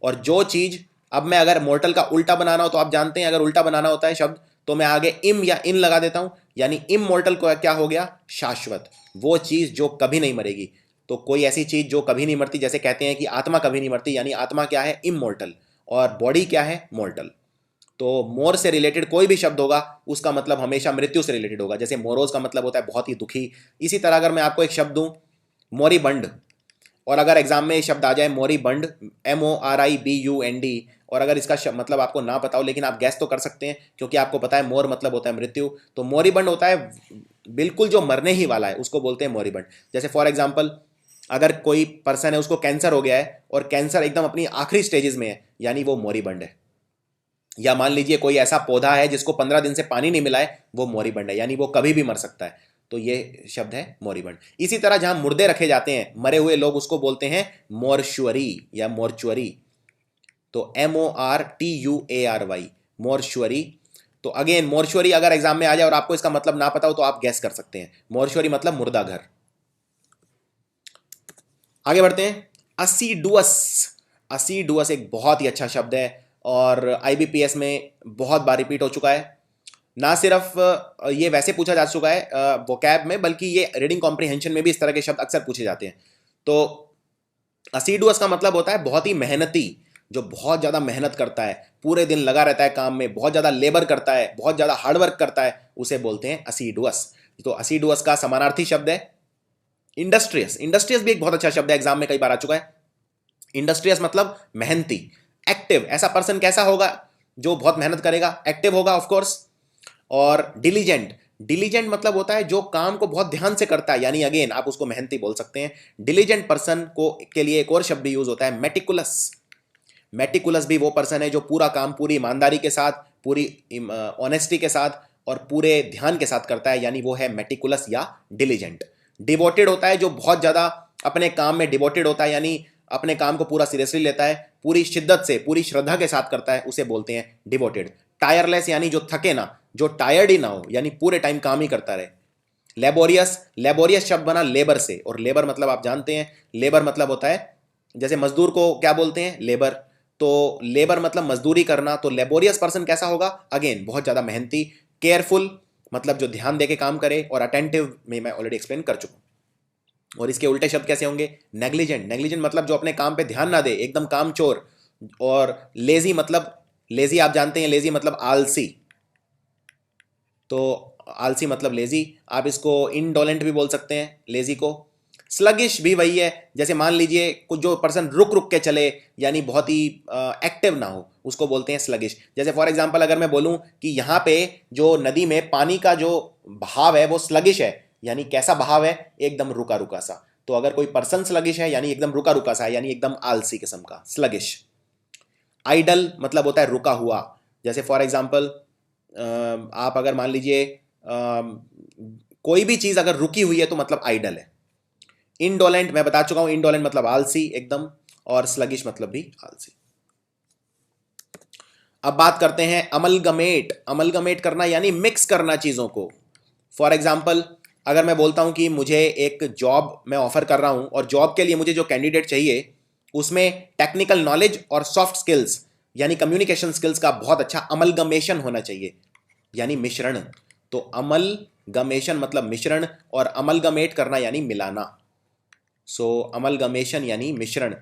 और जो चीज, अब मैं अगर मोर्टल का उल्टा बनाना हो तो आप जानते हैं अगर उल्टा बनाना होता है शब्द तो मैं आगे इम या इन लगा देता हूं, यानी इमोर्टल को क्या हो गया? शाश्वत। वो चीज जो कभी नहीं मरेगी। तो कोई ऐसी चीज जो कभी नहीं मरती, जैसे कहते हैं कि आत्मा कभी नहीं मरती, यानी आत्मा क्या है? इमोर्टल। और बॉडी क्या है? मोर्टल। तो मोर से रिलेटेड कोई भी शब्द होगा उसका मतलब हमेशा मृत्यु से रिलेटेड होगा। जैसे मोरोज का मतलब होता है बहुत ही दुखी। इसी तरह अगर मैं आपको एक शब्द दूं मोरीबंड, और अगर एग्जाम में ये शब्द आ जाए मोरीबंड, MORIBUND, और अगर इसका मतलब आपको ना पता हो लेकिन आप गैस तो कर सकते हैं क्योंकि आपको पता है मोर मतलब होता है मृत्यु, तो मोरीबंड होता है बिल्कुल जो मरने ही वाला है, उसको बोलते हैं मोरीबंड। जैसे फॉर एग्जाम्पल अगर कोई पर्सन है उसको कैंसर हो गया है और कैंसर एकदम अपनी आखिरी स्टेजेस में है, यानी वो मोरीबंड है। या मान लीजिए कोई ऐसा पौधा है जिसको 15 दिन से पानी नहीं मिला है, वो मोरीबंड है, यानी वो कभी भी मर सकता है। तो ये शब्द है मोरीबंड। इसी तरह जहां मुर्दे रखे जाते हैं, मरे हुए लोग, उसको बोलते हैं मोर्चुअरी या मोर्चुअरी। तो MORTUARY, मोर्चुअरी। तो अगेन मोर्चुअरी अगर एग्जाम में आ जाए और आपको इसका मतलब ना पता हो तो आप गैस कर सकते हैं। मोर्चुअरी मतलब मुर्दा घर। आगे बढ़ते हैं। असीडुअस। असीडुअस एक बहुत ही अच्छा शब्द है और IBPS में बहुत बार रिपीट हो चुका है। ना सिर्फ ये वैसे पूछा जा चुका है वोकैब में, बल्कि ये रीडिंग कॉम्प्रिहेंशन में भी इस तरह के शब्द अक्सर पूछे जाते हैं। तो असीडुअस का मतलब होता है बहुत ही मेहनती, जो बहुत ज़्यादा मेहनत करता है, पूरे दिन लगा रहता है काम में, बहुत ज़्यादा लेबर करता है, बहुत ज़्यादा हार्डवर्क करता है, उसे बोलते हैं असीडुअस। तो असीडुअस का समानार्थी शब्द है इंडस्ट्रियस, इंडस्ट्रियस भी एक बहुत अच्छा शब्द है, एग्जाम में कई बार आ चुका है। इंडस्ट्रियस मतलब मेहनती, एक्टिव, ऐसा पर्सन कैसा होगा जो बहुत मेहनत करेगा, एक्टिव होगा ऑफ कोर्स। और डिलीजेंट, डिलीजेंट मतलब होता है जो काम को बहुत ध्यान से करता है, यानी अगेन आप उसको मेहनती बोल सकते हैं। डिलीजेंट पर्सन को के लिए एक और शब्द भी यूज होता है, मेटिकुलस। मेटिकुलस भी वो पर्सन है जो पूरा काम पूरी ईमानदारी के साथ, पूरी ऑनेस्टी के साथ और पूरे ध्यान के साथ करता है, यानी वो है मेटिकुलस या डिलीजेंट। डिवोटेड होता है जो बहुत ज्यादा अपने काम में डिवोटेड होता है, यानी अपने काम को पूरा सीरियसली लेता है, पूरी शिद्दत से पूरी श्रद्धा के साथ करता है, उसे बोलते हैं डिवोटेड। टायरलेस यानी जो थके ना, जो टायर्ड ही ना हो, यानी पूरे टाइम काम ही करता रहे। लेबोरियस, लेबोरियस शब्द बना लेबर से, और लेबर मतलब आप जानते हैं, लेबर मतलब होता है जैसे मजदूर को क्या बोलते हैं, लेबर। तो लेबर मतलब मजदूरी करना। तो लेबोरियस पर्सन कैसा होगा, अगेन बहुत ज्यादा मेहनती। केयरफुल मतलब जो ध्यान देके काम करे, और अटेंटिव में मैं ऑलरेडी एक्सप्लेन कर चुका हूं। और इसके उल्टे शब्द कैसे होंगे, नेग्लिजेंट, नेग्लिजेंट मतलब जो अपने काम पे ध्यान ना दे, एकदम कामचोर। और लेजी मतलब, लेजी आप जानते हैं, लेजी मतलब आलसी। तो आलसी मतलब लेजी, आप इसको इनडोलेंट भी बोल सकते हैं लेजी को। स्लगिश भी वही है, जैसे मान लीजिए कुछ जो पर्सन रुक रुक के चले, यानी बहुत ही एक्टिव ना हो, उसको बोलते हैं स्लगिश। जैसे फॉर एग्जांपल अगर मैं बोलूं कि यहाँ पे जो नदी में पानी का जो बहाव है वो स्लगिश है, यानी कैसा बहाव है, एकदम रुका रुका सा। तो अगर कोई पर्सन स्लगिश है यानी एकदम रुका रुका सा है, यानी एकदम आलसी किस्म का, स्लगिश। आइडल मतलब होता है रुका हुआ। जैसे फॉर एग्जांपल आप अगर मान लीजिए कोई भी चीज अगर रुकी हुई है तो मतलब आइडल है। इनडोलेंट मैं बता चुका हूं, इनडोलेंट मतलब आलसी एकदम, और स्लगिश मतलब भी आलसी। अब बात करते हैं अमलगमेट। अमलगमेट करना यानी मिक्स करना चीजों को। फॉर एग्जाम्पल अगर मैं बोलता हूं कि मुझे एक जॉब मैं ऑफर कर रहा हूं, और जॉब के लिए मुझे जो कैंडिडेट चाहिए उसमें टेक्निकल नॉलेज और सॉफ्ट स्किल्स यानी कम्युनिकेशन स्किल्स का बहुत अच्छा अमलगमेशन होना चाहिए, यानी मिश्रण। तो अमलगमेशन मतलब मिश्रण, और अमलगमेट करना यानी मिलाना। सो अमलगमेशन यानी मिश्रण।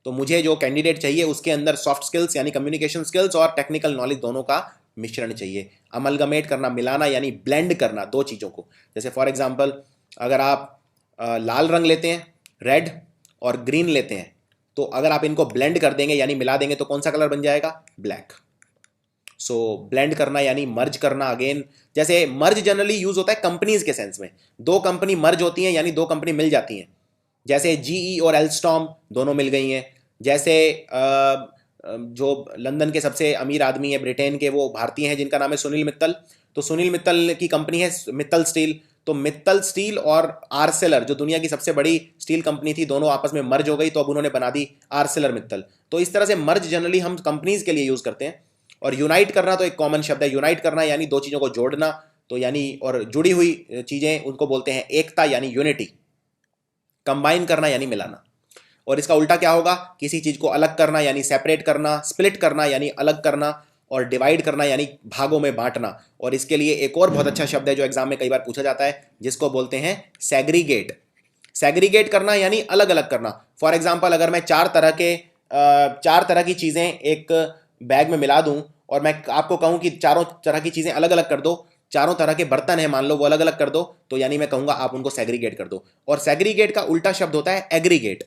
तो मुझे जो कैंडिडेट चाहिए उसके अंदर सॉफ्ट स्किल्स यानी कम्युनिकेशन स्किल्स और टेक्निकल नॉलेज दोनों का मिश्रण चाहिए। अमलगमेट करना, मिलाना यानी ब्लेंड करना दो चीज़ों को। जैसे फॉर एग्जांपल अगर आप लाल रंग लेते हैं, रेड, और ग्रीन लेते हैं, तो अगर आप इनको ब्लेंड कर देंगे यानी मिला देंगे तो कौन सा कलर बन जाएगा, ब्लैक। सो ब्लेंड करना यानी मर्ज करना। अगेन जैसे मर्ज जनरली यूज होता है कंपनीज के सेंस में, दो कंपनी मर्ज होती हैं यानी दो कंपनी मिल जाती हैं। जैसे जीई और एल्स्टॉम दोनों मिल गई हैं। जैसे जो लंदन के सबसे अमीर आदमी है ब्रिटेन के, वो भारतीय हैं जिनका नाम है सुनील मित्तल। तो सुनील मित्तल की कंपनी है मित्तल स्टील। तो मित्तल स्टील और आर्सेलर जो दुनिया की सबसे बड़ी स्टील कंपनी थी, दोनों आपस में मर्ज हो गई, तो अब उन्होंने बना दी आर्सेलर मित्तल। तो इस तरह से मर्ज जनरली हम कंपनीज के लिए यूज करते हैं। और यूनाइट करना तो एक कॉमन शब्द है, यूनाइट करना यानी दो चीजों को जोड़ना। तो यानी और जुड़ी हुई चीजें उनको बोलते हैं एकता यानी यूनिटी। कंबाइन करना यानी मिलाना। और इसका उल्टा क्या होगा, किसी चीज को अलग करना यानी सेपरेट करना, स्प्लिट करना यानी अलग करना, और डिवाइड करना यानी भागों में बांटना। और इसके लिए एक और बहुत अच्छा शब्द है जो एग्जाम में कई बार पूछा जाता है, जिसको बोलते हैं सेग्रीगेट। सेग्रीगेट करना यानी अलग अलग करना। फॉर एग्जाम्पल अगर मैं चार तरह की चीजें एक बैग में मिला दूं, और मैं आपको कहूं कि चारों तरह की चीजें अलग अलग कर दो, चारों तरह के बर्तन हैं मान लो, वो अलग अलग कर दो, तो यानी मैं कहूंगा आप उनको सेग्रीगेट कर दो। और सेग्रीगेट का उल्टा शब्द होता है एग्रीगेट।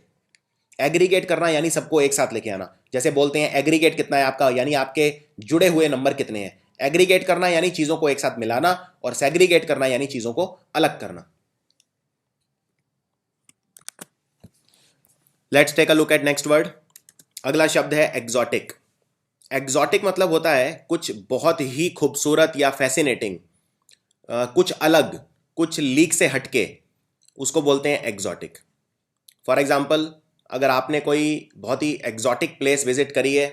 एग्रीगेट करना यानी सबको एक साथ लेके आना। जैसे बोलते हैं एग्रीगेट कितना है आपका, यानी आपके जुड़े हुए नंबर कितने हैं। एग्रीगेट करना यानी चीजों को एक साथ मिलाना, और सेग्रीगेट करना यानी चीजों को अलग करना। Let's take a look at next word. अगला शब्द है एग्जॉटिक। एग्जॉटिक मतलब होता है कुछ बहुत ही खूबसूरत या फैसिनेटिंग, कुछ अलग, कुछ लीक से हटके, उसको बोलते हैं एग्जॉटिक। फॉर एग्जाम्पल अगर आपने कोई बहुत ही एग्जॉटिक प्लेस विजिट करी है,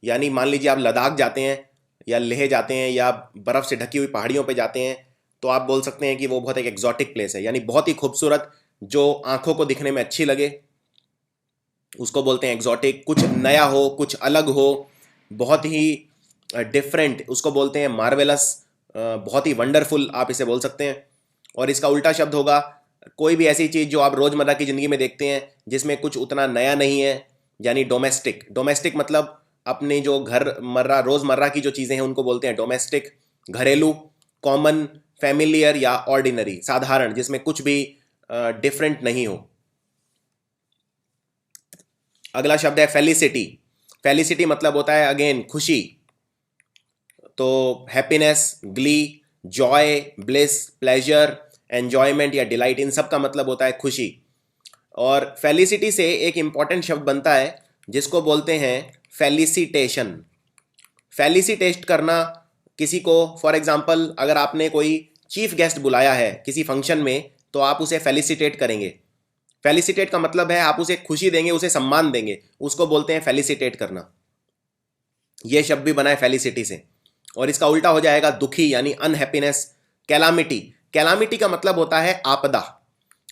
यानी मान लीजिए आप लद्दाख जाते हैं या लेह जाते हैं या बर्फ़ से ढकी हुई पहाड़ियों पे जाते हैं, तो आप बोल सकते हैं कि वो बहुत एक एग्जॉटिक प्लेस है, यानी बहुत ही खूबसूरत, जो आंखों को दिखने में अच्छी लगे, उसको बोलते हैं एग्जॉटिक। कुछ नया हो, कुछ अलग हो, बहुत ही डिफरेंट, उसको बोलते हैं मार्वेलस, बहुत ही वंडरफुल आप इसे बोल सकते हैं। और इसका उल्टा शब्द होगा कोई भी ऐसी चीज़ जो आप रोज़मर्रा की ज़िंदगी में देखते हैं जिसमें कुछ उतना नया नहीं है, यानी डोमेस्टिक। डोमेस्टिक मतलब अपने जो घर मर्रा रोज़मर्रा की जो चीज़ें हैं उनको बोलते हैं डोमेस्टिक। घरेलू, कॉमन, फैमिलियर या ऑर्डिनरी, साधारण, जिसमें कुछ भी डिफरेंट नहीं हो। अगला शब्द है फेलिसिटी। फेलिसिटी मतलब होता है अगेन खुशी। तो happiness, Glee, Joy, bliss, pleasure, enjoyment या डिलाइट, इन सब का मतलब होता है खुशी। और फेलिसिटी से एक इंपॉर्टेंट शब्द बनता है जिसको बोलते हैं फेलिसिटेशन। फेलिसिटेट करना किसी को, फॉर एग्जाम्पल अगर आपने कोई चीफ गेस्ट बुलाया है किसी फंक्शन में तो आप उसे फेलिसिटेट करेंगे। फेलिसिटेट का मतलब है आप उसे खुशी देंगे, उसे सम्मान देंगे, उसको बोलते हैं फेलिसिटेट करना। यह शब्द भी बना है फेलिसिटी से। और इसका उल्टा हो जाएगा दुखी यानी अनहैप्पीनेस। कैलामिटी, कैलामिटी का मतलब होता है आपदा।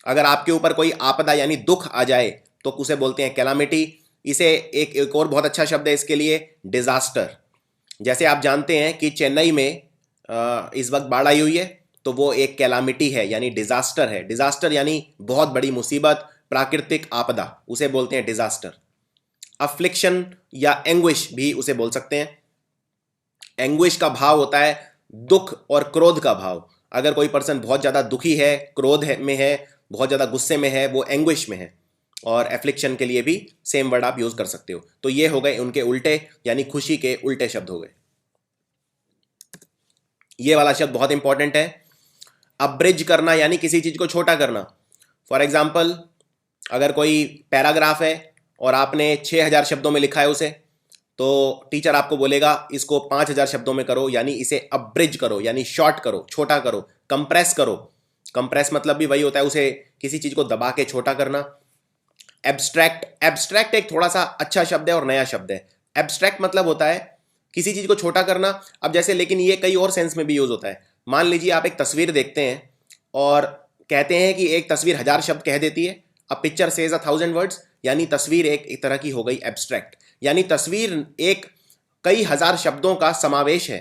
अगर आपके ऊपर कोई आपदा यानी दुख आ जाए तो उसे बोलते हैं कैलामिटी। इसे एक और बहुत अच्छा शब्द है इसके लिए, डिजास्टर। जैसे आप जानते हैं कि चेन्नई में इस वक्त बाढ़ आई हुई है, तो वो एक कैलामिटी है यानी डिजास्टर है। डिजास्टर यानी बहुत बड़ी मुसीबत, प्राकृतिक आपदा, उसे बोलते हैं डिजास्टर। अफ्लिक्शन या एंग्विश भी उसे बोल सकते हैं। एंग्विश का भाव होता है दुख और क्रोध का भाव। अगर कोई पर्सन बहुत ज़्यादा दुखी है, क्रोध में है, बहुत ज़्यादा गुस्से में है, वो एंग्विश में है। और एफ्लिक्शन के लिए भी सेम वर्ड आप यूज़ कर सकते हो। तो ये हो गए उनके उल्टे, यानी खुशी के उल्टे शब्द हो गए। ये वाला शब्द बहुत इंपॉर्टेंट है, अब्रिज करना यानी किसी चीज़ को छोटा करना। फॉर एग्जाम्पल अगर कोई पैराग्राफ है और आपने 6000 शब्दों में लिखा है उसे, तो टीचर आपको बोलेगा इसको 5000 शब्दों में करो, यानी इसे अब्रिज करो यानी शॉर्ट करो, छोटा करो, कंप्रेस करो। कंप्रेस मतलब भी वही होता है, उसे किसी चीज को दबा के छोटा करना। एब्स्ट्रैक्ट, एब्स्ट्रैक्ट एक थोड़ा सा अच्छा शब्द है और नया शब्द है। एब्स्ट्रैक्ट मतलब होता है किसी चीज को छोटा करना। अब जैसे, लेकिन ये कई और सेंस में भी यूज होता है। मान लीजिए आप एक तस्वीर देखते हैं और कहते हैं कि एक तस्वीर 1000 शब्द कह देती है। अ पिक्चर सेज 1000 वर्ड्स, यानी तस्वीर एक तरह की हो गई एब्स्ट्रैक्ट। यानी तस्वीर एक कई हजार शब्दों का समावेश है,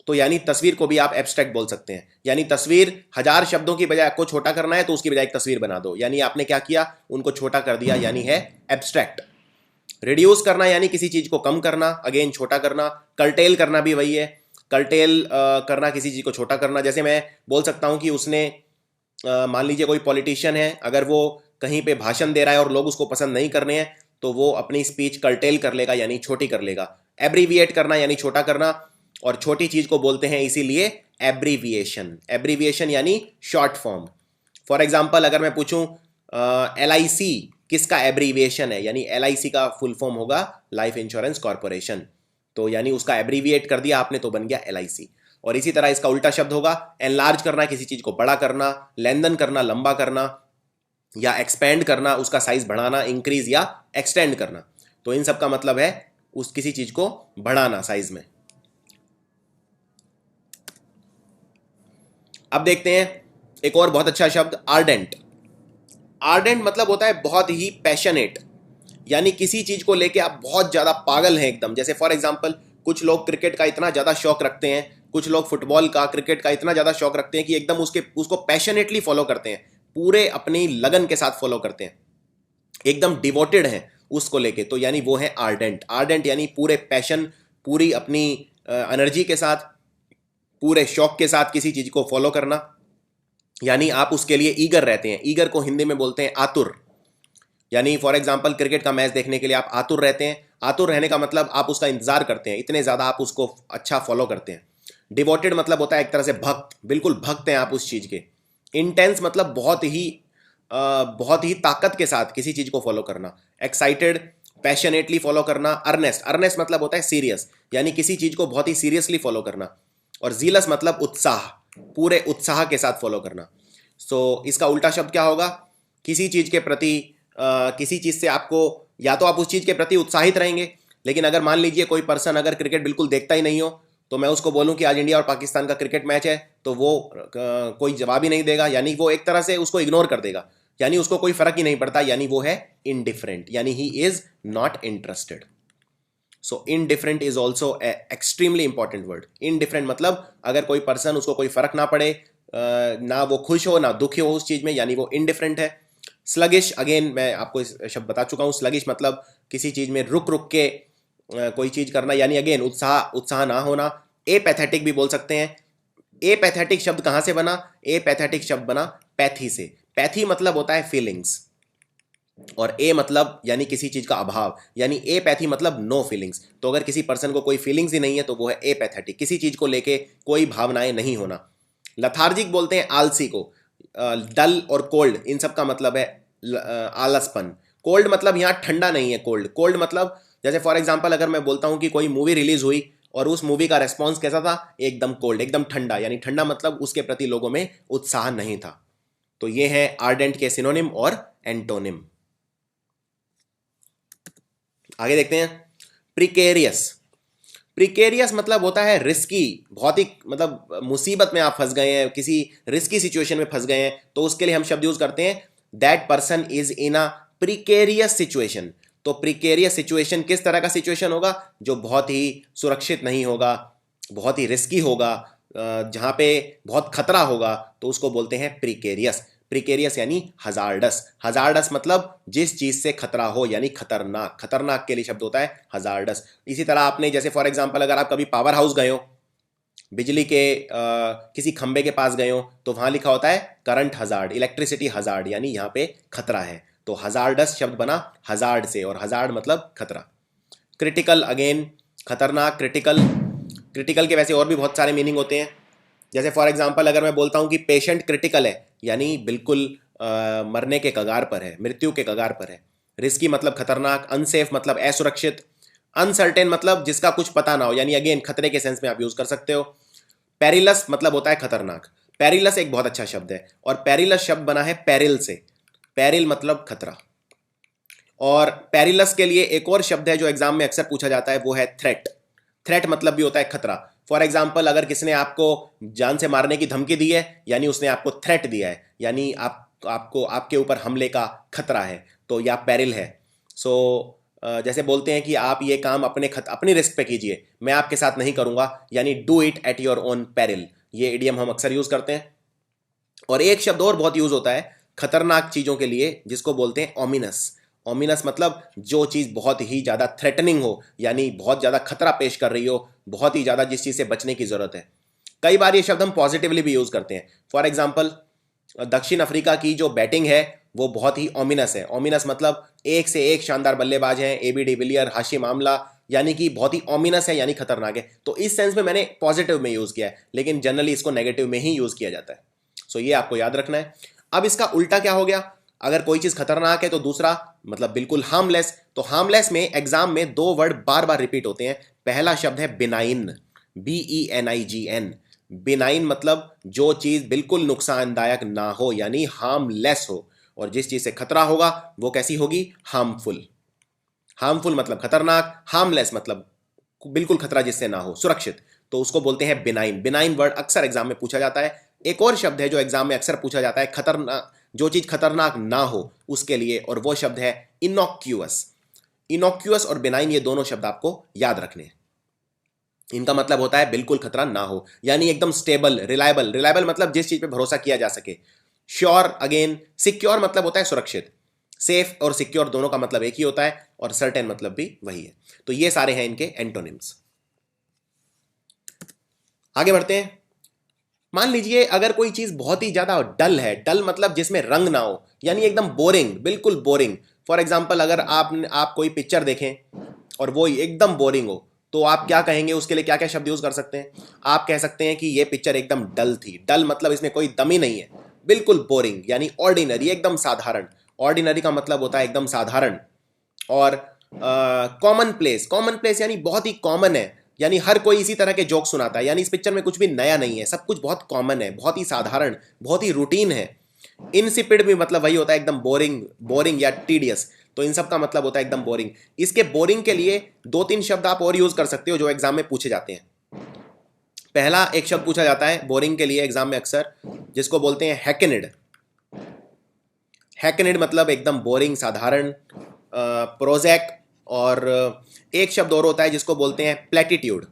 तो यानी तस्वीर को भी आप एब्स्ट्रैक्ट बोल सकते हैं। यानी तस्वीर 1000 शब्दों की बजाय आपको छोटा करना है तो उसकी बजाय एक तस्वीर बना दो, यानी आपने क्या किया, उनको छोटा कर दिया, यानी है एब्स्ट्रैक्ट। रिड्यूस करना यानी किसी चीज को कम करना, अगेन छोटा करना। कर्टेल करना भी वही है, कर्टेल करना किसी चीज को छोटा करना। जैसे मैं बोल सकता हूं कि उसने मान लीजिए कोई पॉलिटिशियन है, अगर वो कहीं पे भाषण दे रहा है और लोग उसको पसंद नहीं करने हैं तो वो अपनी स्पीच कर्टेल कर लेगा यानी छोटी कर लेगा। एब्रीविएट करना यानी छोटा करना, और छोटी चीज को बोलते हैं इसीलिए एब्रीविएशन। एब्रीविएशन यानी शॉर्ट फॉर्म। फॉर एग्जाम्पल अगर मैं पूछूं LIC किसका एब्रीविएशन है, यानी LIC का फुल फॉर्म होगा लाइफ इंश्योरेंस कॉर्पोरेशन, तो यानी उसका एब्रीविएट कर दिया आपने तो बन गया LIC। और इसी तरह इसका उल्टा शब्द होगा एनलार्ज करना, किसी चीज को बड़ा करना, लेंदन करना, लंबा करना, या एक्सपेंड करना, उसका साइज बढ़ाना, इंक्रीज या एक्सटेंड करना। तो इन सब का मतलब है उस किसी चीज को बढ़ाना साइज में। अब देखते हैं एक और बहुत अच्छा शब्द, आर्डेंट। आर्डेंट मतलब होता है बहुत ही पैशनेट, यानी किसी चीज को लेके आप बहुत ज्यादा पागल हैं एकदम। जैसे फॉर एग्जांपल कुछ लोग क्रिकेट का इतना ज्यादा शौक रखते हैं, कुछ लोग फुटबॉल का, क्रिकेट का इतना ज्यादा शौक रखते हैं कि एकदम उसको पैशनेटली फॉलो करते हैं, पूरे अपनी लगन के साथ फॉलो करते हैं, एकदम डिवोटेड हैं उसको लेके, तो यानी वो है आर्डेंट। आर्डेंट यानी पूरे पैशन, पूरी अपनी एनर्जी के साथ, पूरे शौक के साथ किसी चीज को फॉलो करना, यानी आप उसके लिए ईगर रहते हैं। ईगर को हिंदी में बोलते हैं आतुर। यानी फॉर एग्जांपल क्रिकेट का मैच देखने के लिए आप आतुर रहते हैं। आतुर रहने का मतलब आप उसका इंतजार करते हैं, इतने ज्यादा आप उसको अच्छा फॉलो करते हैं। डिवोटेड मतलब होता है एक तरह से भक्त, बिल्कुल भक्त हैं आप उस चीज के। इंटेंस मतलब बहुत ही ताकत के साथ किसी चीज को फॉलो करना। एक्साइटेड, पैशनेटली फॉलो करना। अर्नेस्ट, अर्नेस्ट मतलब होता है सीरियस, यानी किसी चीज को बहुत ही सीरियसली फॉलो करना। और जीलस मतलब उत्साह, पूरे उत्साह के साथ फॉलो करना। सो इसका उल्टा शब्द क्या होगा, किसी चीज के प्रति किसी चीज से आपको, या तो आप उस चीज के प्रति उत्साहित रहेंगे, लेकिन अगर मान लीजिए कोई पर्सन अगर क्रिकेट बिल्कुल देखता ही नहीं हो तो मैं उसको बोलूं कि आज इंडिया और पाकिस्तान का क्रिकेट मैच है, तो वो कोई जवाब ही नहीं देगा, यानी वो एक तरह से उसको इग्नोर कर देगा, यानी उसको कोई फर्क ही नहीं पड़ता, यानी वो है इनडिफरेंट, यानी he is not interested. So indifferent is also extremely important word. Indifferent मतलब अगर कोई पर्सन, उसको कोई फर्क ना पड़े, ना वो खुश हो ना दुखी हो उस चीज में, यानी वो इनडिफरेंट है। स्लगिश, अगेन मैं आपको इस शब्द बता चुका हूं। स्लगिश मतलब किसी चीज में रुक रुक के कोई चीज करना, यानी अगेन उत्साह ना होना। एपैथेटिक भी बोल सकते हैं। एपैथेटिक शब्द कहां से बना, एपैथेटिक शब्द बना पैथी से। पैथी मतलब होता है फीलिंग्स, और ए मतलब यानी किसी चीज का अभाव, यानी ए पैथी मतलब नो फीलिंग्स। तो अगर किसी पर्सन को कोई फीलिंग्स ही नहीं है तो वो है ए पैथेटिक, किसी चीज को लेके कोई भावनाएं नहीं होना। लथार्जिक बोलते हैं आलसी को। डल और कोल्ड इन सब का मतलब है आलसपन। कोल्ड मतलब यहाँ ठंडा नहीं है, कोल्ड कोल्ड मतलब जैसे फॉर एग्जांपल अगर मैं बोलता हूँ कि कोई मूवी रिलीज हुई और उस मूवी का रेस्पॉन्स कैसा था, एकदम कोल्ड, एकदम ठंडा, यानी ठंडा मतलब उसके प्रति लोगों में उत्साह नहीं था। तो ये है आर्डेंट के सिनोनिम और एंटोनिम। आगे देखते हैं प्रिकेरियस। प्रिकेरियस मतलब होता है रिस्की, बहुत ही मतलब मुसीबत में आप फंस गए हैं, किसी रिस्की सिचुएशन में फंस गए हैं, तो उसके लिए हम शब्द यूज करते हैं that person is in a precarious situation. तो प्रिकेरियस सिचुएशन किस तरह का सिचुएशन होगा, जो बहुत ही सुरक्षित नहीं होगा, बहुत ही रिस्की होगा, जहां पे बहुत खतरा होगा, तो उसको बोलते हैं प्रिकेरियस। प्रिकेरियस यानी हजार्डस। हजार्डस मतलब जिस चीज से खतरा हो, यानी खतरनाक। खतरनाक के लिए शब्द होता है हजार्डस। इसी तरह आपने जैसे फॉर एग्जांपल अगर आप कभी पावर हाउस गए हो, बिजली के किसी खंबे के पास गए हो, तो वहां लिखा होता है करंट हजार्ड, इलेक्ट्रिसिटी हजार्ड, यानी यहाँ पे खतरा है। तो हजार्डस शब्द बना हजार्ड से, और हजार्ड मतलब खतरा। क्रिटिकल अगेन खतरनाक, क्रिटिकल। क्रिटिकल के वैसे और भी बहुत सारे मीनिंग होते हैं। जैसे फॉर एग्जांपल अगर मैं बोलता हूं कि पेशेंट क्रिटिकल है, यानी बिल्कुल मरने के कगार पर है, मृत्यु के कगार पर है। रिस्की मतलब खतरनाक, अनसेफ मतलब असुरक्षित, अनसर्टेन मतलब जिसका कुछ पता ना हो, यानी अगेन खतरे के सेंस में आप यूज कर सकते हो। पेरिलस मतलब होता है खतरनाक। पेरिलस एक बहुत अच्छा शब्द है, और पेरिलस शब्द बना है पेरिल से। पेरिल मतलब खतरा। और पेरिलस के लिए एक और शब्द है जो एग्जाम में अक्सर पूछा जाता है, वो है थ्रेट। थ्रेट मतलब भी होता है खतरा। फॉर एग्जाम्पल अगर किसने आपको जान से मारने की धमकी दी है, यानी उसने आपको थ्रेट दिया है, यानी आपको आपके ऊपर हमले का खतरा है, तो यह पेरिल है। सो जैसे बोलते हैं कि आप ये काम अपनी रिस्क पे कीजिए, मैं आपके साथ नहीं करूंगा, यानी do it at your own peril. ये इडियम हम अक्सर यूज करते हैं। और एक शब्द और बहुत यूज होता है खतरनाक चीजों के लिए, जिसको बोलते हैं ओमिनस। ओमिनस मतलब जो चीज बहुत ही ज्यादा थ्रेटनिंग हो, यानी बहुत ज्यादा खतरा पेश कर रही हो, बहुत ही ज्यादा जिस चीज से बचने की जरूरत है। कई बार ये शब्द हम पॉजिटिवली भी यूज करते हैं। फॉर एग्जाम्पल दक्षिण अफ्रीका की जो बैटिंग है वो बहुत ही ओमिनस है। ओमिनस मतलब एक से एक शानदार बल्लेबाज हैं, एबी डिविलियर, हाशिम आमला, यानी कि बहुत ही ओमिनस है, यानी खतरनाक है। तो इस सेंस में मैंने पॉजिटिव में यूज किया है, लेकिन जनरली इसको नेगेटिव में ही यूज किया जाता है। सो ये आपको याद रखना है। अब इसका उल्टा क्या हो गया, अगर कोई चीज खतरनाक है तो दूसरा मतलब बिल्कुल हार्मलेस। तो हार्मलेस में एग्जाम में दो वर्ड बार बार रिपीट होते हैं। पहला शब्द है बिनाइन, BENIGN। बिनाइन मतलब जो चीज बिल्कुल नुकसानदायक ना हो, यानी हार्मलेस हो, और जिस चीज से खतरा होगा वो कैसी होगी, हार्मफुल। हार्मफुल मतलब खतरनाक, हार्मलेस मतलब बिल्कुल खतरा जिससे ना हो, सुरक्षित, तो उसको बोलते हैं बिनाइन। बिनाइन वर्ड अक्सर एग्जाम में पूछा जाता है। एक और शब्द है जो एग्जाम में अक्सर पूछा जाता है खतरनाक, जो चीज खतरनाक ना हो उसके लिए, और वो शब्द है इनोक्यूअस। इनोक्यूअस और बिनाइन ये दोनों शब्द आपको याद रखने हैं। इनका मतलब होता है बिल्कुल खतरा ना हो, यानी एकदम स्टेबल, रिलायबल। रिलायबल मतलब जिस चीज पे भरोसा किया जा सके। Sure again. सिक्योर मतलब होता है सुरक्षित। सेफ और सिक्योर दोनों का मतलब एक ही होता है, और सर्टेन मतलब भी वही है। तो ये सारे हैं इनके एंटोनिम्स। आगे बढ़ते हैं। मान लीजिए अगर कोई चीज बहुत ही ज्यादा डल है, डल मतलब जिसमें रंग ना हो, यानी एकदम बोरिंग, बिल्कुल बोरिंग। फॉर एग्जाम्पल अगर आप कोई पिक्चर देखें और वो एकदम बोरिंग हो, तो आप क्या कहेंगे, उसके लिए क्या क्या शब्द यूज कर सकते हैं। आप कह सकते हैं कि ये पिक्चर एकदम डल थी। डल मतलब इसमें कोई दम ही नहीं है, बिल्कुल बोरिंग, यानी ऑर्डिनरी, एकदम साधारण। ऑर्डिनरी का मतलब होता है एकदम साधारण। और कॉमन प्लेस, कॉमन प्लेस यानी बहुत ही कॉमन है, यानी हर कोई इसी तरह के जोक सुनाता है, यानी इस पिक्चर में कुछ भी नया नहीं है, सब कुछ बहुत कॉमन है, बहुत ही साधारण, बहुत ही रूटीन है। इनसिपिड भी मतलब वही होता है, एकदम बोरिंग, बोरिंग या टीडियस। तो इन सब का मतलब होता है एकदम बोरिंग। इसके बोरिंग के लिए दो तीन शब्द आप और यूज कर सकते हो जो एग्जाम में पूछे जाते हैं। पहला एक शब्द पूछा जाता है बोरिंग के लिए एग्जाम में अक्सर, जिसको बोलते हैं हैकेनिड। हैकेनिड मतलब एकदम बोरिंग, साधारण, प्रोजेक्ट। और एक शब्द और होता है जिसको बोलते हैं प्लेटिट्यूड।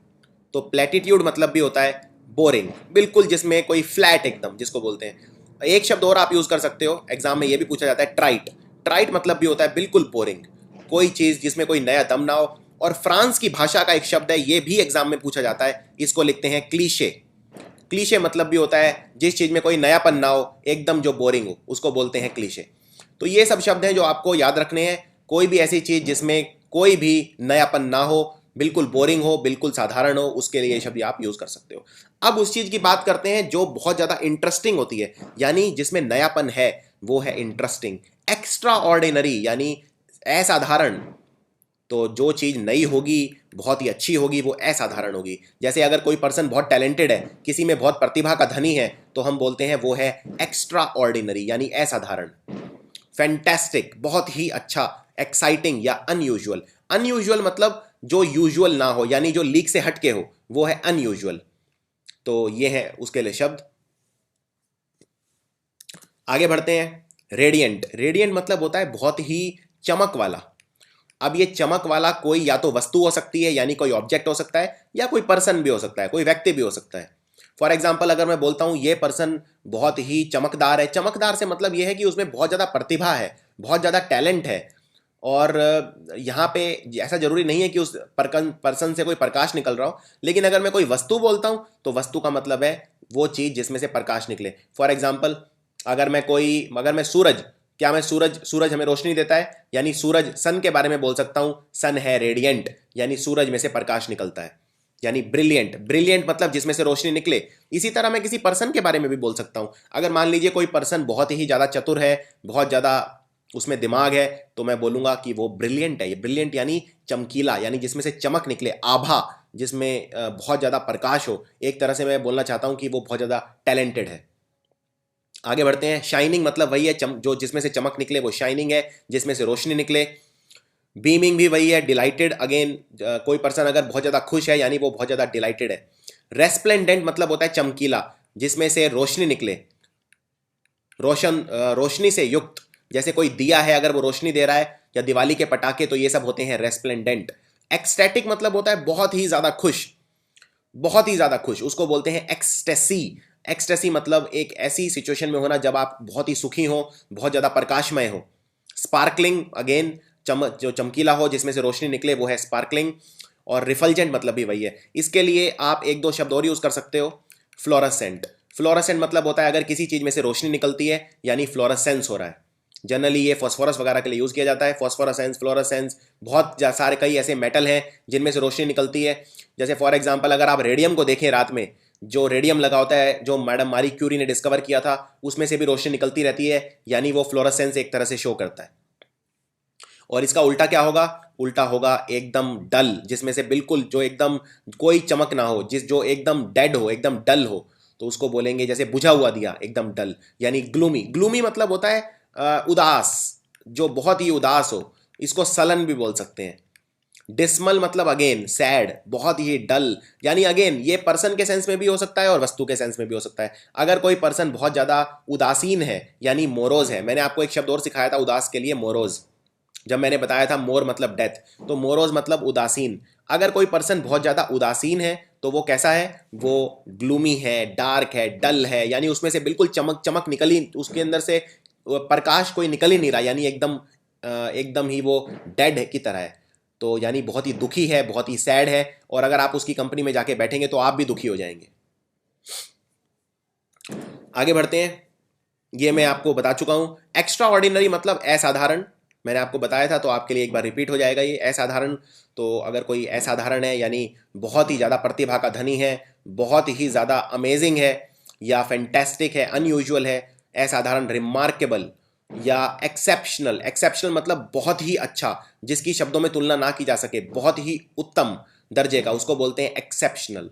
तो प्लेटिट्यूड मतलब भी होता है बोरिंग, बिल्कुल जिसमें कोई फ्लैट एकदम, जिसको बोलते हैं। एक शब्द और आप यूज कर सकते हो एग्जाम में, ये भी पूछा जाता है ट्राइट। ट्राइट मतलब भी होता है बिल्कुल बोरिंग, कोई चीज जिसमें कोई नया दम ना हो। और फ्रांस की भाषा का एक शब्द है, ये भी एग्जाम में पूछा जाता है, इसको लिखते हैं क्लीशे। क्लीशे मतलब भी होता है जिस चीज में कोई नयापन ना हो, एकदम जो बोरिंग हो, उसको बोलते हैं क्लीशे। तो ये सब शब्द हैं जो आपको याद रखने हैं। कोई भी ऐसी चीज जिसमें कोई भी नयापन ना हो, बिल्कुल बोरिंग हो, बिल्कुल साधारण हो, उसके लिए ये शब्द आप यूज कर सकते हो। अब उस चीज की बात करते हैं जो बहुत ज्यादा इंटरेस्टिंग होती है, यानी जिसमें नयापन है, वो है इंटरेस्टिंग। एक्स्ट्रा ऑर्डिनरी यानी असाधारण। तो जो चीज नई होगी, बहुत ही अच्छी होगी, वो असाधारण होगी। जैसे अगर कोई पर्सन बहुत टैलेंटेड है, किसी में बहुत प्रतिभा का धनी है, तो हम बोलते हैं वो है एक्स्ट्रा ऑर्डिनरी यानी असाधारण। फैंटास्टिक बहुत ही अच्छा, एक्साइटिंग या अनयूजुअल। अनयूजुअल मतलब जो यूजुअल ना हो, यानी जो लीक से हटके हो, वो है अनयूजुअल। तो ये है उसके लिए शब्द। आगे बढ़ते हैं। रेडियंट। रेडियंट मतलब होता है बहुत ही चमक वाला। अब ये चमक वाला कोई या तो वस्तु हो सकती है, यानी कोई ऑब्जेक्ट हो सकता है, या कोई पर्सन भी हो सकता है, कोई व्यक्ति भी हो सकता है। फॉर एग्जाम्पल अगर मैं बोलता हूं ये पर्सन बहुत ही चमकदार है, चमकदार से मतलब यह है कि उसमें बहुत ज़्यादा प्रतिभा है, बहुत ज़्यादा टैलेंट है। और यहाँ पे ऐसा जरूरी नहीं है कि उस पर्सन से कोई प्रकाश निकल रहा हो, लेकिन अगर मैं कोई वस्तु बोलता हूँ तो वस्तु का मतलब है वो चीज़ जिसमें से प्रकाश निकले। फॉर एग्जाम्पल अगर मैं सूरज, क्या मैं सूरज हमें रोशनी देता है, यानी सूरज, सन के बारे में बोल सकता हूँ, सन है रेडियंट, यानी सूरज में से प्रकाश निकलता है। यानी ब्रिलियंट, ब्रिलियंट मतलब जिसमें से रोशनी निकले। इसी तरह मैं किसी पर्सन के बारे में भी बोल सकता हूँ। अगर मान लीजिए कोई पर्सन बहुत ही ज़्यादा चतुर है, बहुत ज़्यादा उसमें दिमाग है, तो मैं बोलूँगा कि वो ब्रिलियंट है। ये ब्रिलियंट यानी चमकीला, यानी जिसमें से चमक निकले, आभा, जिसमें बहुत ज़्यादा प्रकाश हो। एक तरह से मैं बोलना चाहता हूँ कि वो बहुत ज़्यादा टैलेंटेड है। आगे बढ़ते हैं। शाइनिंग मतलब वही है, जो जिसमें से चमक निकले वो शाइनिंग है, जिसमें से रोशनी निकले। बीमिंग भी वही है। डिलाइटेड अगेन, कोई पर्सन अगर बहुत ज़्यादा खुश है, यानी वो बहुत ज़्यादा डिलाइटेड है। रेस्प्लेंडेंट मतलब होता है चमकीला, जिसमें से रोशनी निकले, रोशनी से युक्त। जैसे कोई दिया है, अगर वो रोशनी दे रहा है, या दिवाली के पटाखे, तो ये सब होते हैं रेस्प्लेंडेंट। एक्सटैटिक मतलब होता है बहुत ही ज़्यादा खुश, बहुत ही ज़्यादा खुश, उसको बोलते हैं एक्सटेसी। एक्सटेसी मतलब एक ऐसी सिचुएशन में होना जब आप बहुत ही सुखी हो, बहुत ज़्यादा प्रकाशमय हो। स्पार्कलिंग अगेन, जो चमकीला हो, जिसमें से रोशनी निकले, वो है स्पार्कलिंग। और रिफल्जेंट मतलब भी वही है। इसके लिए आप एक दो शब्द और यूज़ कर सकते हो। फ्लोरेसेंट। फ्लोरेसेंट मतलब होता है अगर किसी चीज़ में से रोशनी निकलती है, यानी फ्लोरेसेंस हो रहा है। जनरली ये फॉस्फोरस वगैरह के लिए यूज़ किया जाता है। फॉस्फोरेसेंस, फ्लोरेसेंस, बहुत सारे कई ऐसे मेटल हैं जिनमें से रोशनी निकलती है। जैसे फॉर एग्जांपल अगर आप रेडियम को देखें रात में, जो रेडियम लगा होता है, जो मैडम मारी क्यूरी ने डिस्कवर किया था, उसमें से भी रोशनी निकलती रहती है, यानी वो फ्लोरेसेंस एक तरह से शो करता है। और इसका उल्टा क्या होगा? उल्टा होगा एकदम डल, जिसमें से बिल्कुल जो एकदम कोई चमक ना हो, जो एकदम डेड हो, एकदम डल हो, तो उसको बोलेंगे जैसे बुझा हुआ दिया, एकदम डल, यानी ग्लूमी। ग्लूमी मतलब होता है उदास, जो बहुत ही उदास हो। इसको सलन भी बोल सकते हैं। डिस्मल मतलब अगेन सैड, बहुत ही डल, यानी अगेन ये पर्सन के सेंस में भी हो सकता है और वस्तु के सेंस में भी हो सकता है। अगर कोई पर्सन बहुत ज़्यादा उदासीन है, यानी मोरोज है। मैंने आपको एक शब्द और सिखाया था उदास के लिए, मोरोज, जब मैंने बताया था मोर मतलब डेथ, तो मोरोज मतलब उदासीन। अगर कोई पर्सन बहुत ज़्यादा उदासीन है तो वो कैसा है? वो ग्लूमी है, डार्क है, डल है, यानी उसमें से बिल्कुल चमक निकल ही, उसके अंदर से प्रकाश कोई निकल ही नहीं रहा, यानी एकदम ही वो डेड की तरह है। तो यानी बहुत ही दुखी है, बहुत ही सैड है, और अगर आप उसकी कंपनी में जाके बैठेंगे तो आप भी दुखी हो जाएंगे। आगे बढ़ते हैं। ये मैं आपको बता चुका हूं। एक्स्ट्रा ऑर्डिनरी मतलब असाधारण, मैंने आपको बताया था, तो आपके लिए एक बार रिपीट हो जाएगा ये। असाधारण, तो अगर कोई असाधारण है, यानी बहुत ही ज़्यादा प्रतिभा का धनी है, बहुत ही ज़्यादा अमेजिंग है, या फैंटेस्टिक है, अनयूजुअल है। असाधारण रिमार्केबल या एक्सेप्शनल। एक्सेप्शनल मतलब बहुत ही अच्छा, जिसकी शब्दों में तुलना ना की जा सके, बहुत ही उत्तम दर्जे का, उसको बोलते हैं एक्सेप्शनल।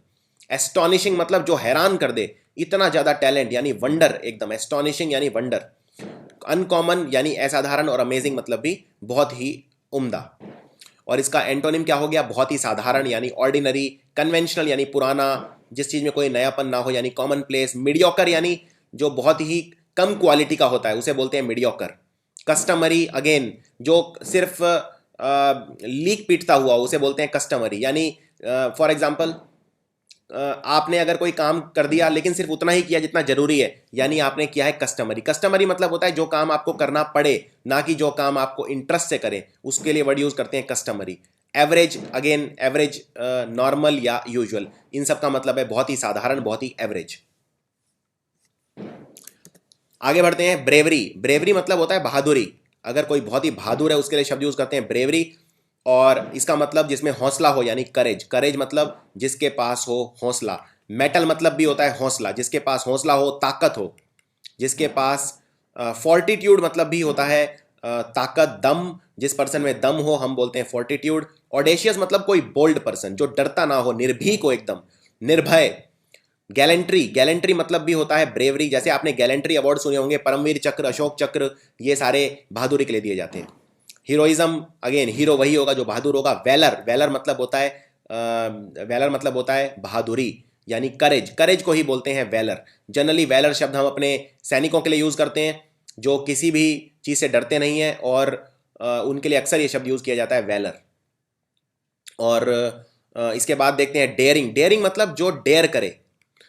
एस्टॉनिशिंग मतलब जो हैरान कर दे, इतना ज़्यादा टैलेंट, यानी वंडर, एकदम एस्टॉनिशिंग यानी वंडर। अनकॉमन यानी असाधारण, और अमेजिंग मतलब भी बहुत ही उम्दा। और इसका एंटोनिम क्या हो गया? बहुत ही साधारण यानी ऑर्डिनरी, कन्वेंशनल यानी पुराना, जिस चीज में कोई नयापन ना हो, यानी कॉमन प्लेस। मीडियोकर यानी जो बहुत ही कम क्वालिटी का होता है, उसे बोलते हैं मीडियोकर। कस्टमरी अगेन, जो सिर्फ लीक पीटता हुआ, उसे बोलते हैं कस्टमरी। यानी फॉर एग्जाम्पल आपने अगर कोई काम कर दिया लेकिन सिर्फ उतना ही किया जितना जरूरी है, यानी आपने किया है कस्टमरी। कस्टमरी मतलब होता है जो काम आपको करना पड़े, ना कि जो काम आपको इंटरेस्ट से करें, उसके लिए वर्ड यूज करते हैं customary. Average again, average, normal या यूजुअल, इन सब का मतलब है बहुत ही साधारण, बहुत ही एवरेज। आगे बढ़ते हैं, ब्रेवरी। ब्रेवरी मतलब होता है बहादुरी। अगर कोई बहुत ही बहादुर है उसके लिए शब्द यूज करते हैं ब्रेवरी। और इसका मतलब जिसमें हौसला हो यानी करेज। करेज मतलब जिसके पास हो हौसला। मेटल मतलब भी होता है हौसला, जिसके पास हौसला हो, ताकत हो, जिसके पास फोर्टिट्यूड मतलब भी होता है ताकत, दम। जिस पर्सन में दम हो हम बोलते हैं फोर्टिट्यूड। ऑडेशियस मतलब कोई बोल्ड पर्सन जो डरता ना हो, निर्भीक हो, एकदम निर्भय। गैलेंट्री, गैलेंट्री मतलब भी होता है ब्रेवरी। जैसे आपने गैलेंट्री अवार्ड सुने होंगे, परमवीर चक्र, अशोक चक्र, ये सारे बहादुरी के लिए दिए जाते हैं। हीरोइज्म, अगेन हीरो वही होगा जो बहादुर होगा। वेलर, वेलर मतलब होता है वेलर मतलब होता है बहादुरी यानी करेज। करेज को ही बोलते हैं वेलर। जनरली वेलर शब्द हम अपने सैनिकों के लिए यूज करते हैं जो किसी भी चीज से डरते नहीं है, और उनके लिए अक्सर ये शब्द यूज किया जाता है वेलर। और इसके बाद देखते हैं डेयरिंग। डेयरिंग मतलब जो डेयर करे,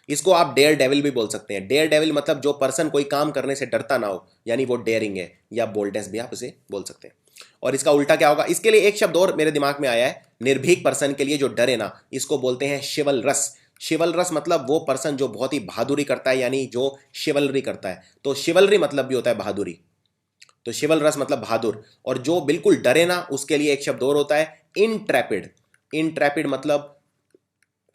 इसको आप डेयर डेविल भी बोल सकते हैं। डेयर डेविल मतलब जो पर्सन कोई काम करने से डरता ना हो, यानी वो डेयरिंग है, या बोल्डनेस भी आप उसे बोल सकते हैं। और इसका उल्टा क्या होगा, इसके लिए एक शब्द और मेरे दिमाग में आया है, निर्भीक पर्सन के लिए जो डरे ना, इसको बोलते हैं शिवलरस। शिवलरस मतलब वो पर्सन जो बहुत ही बहादुरी करता है, यानी जो शिवलरी करता है। तो शिवलरी मतलब भी होता है बहादुरी, तो शिवलरस मतलब बहादुर। और जो बिल्कुल डरे ना, उसके लिए एक शब्द और होता है इंट्रैपिड। इंट्रैपिड मतलब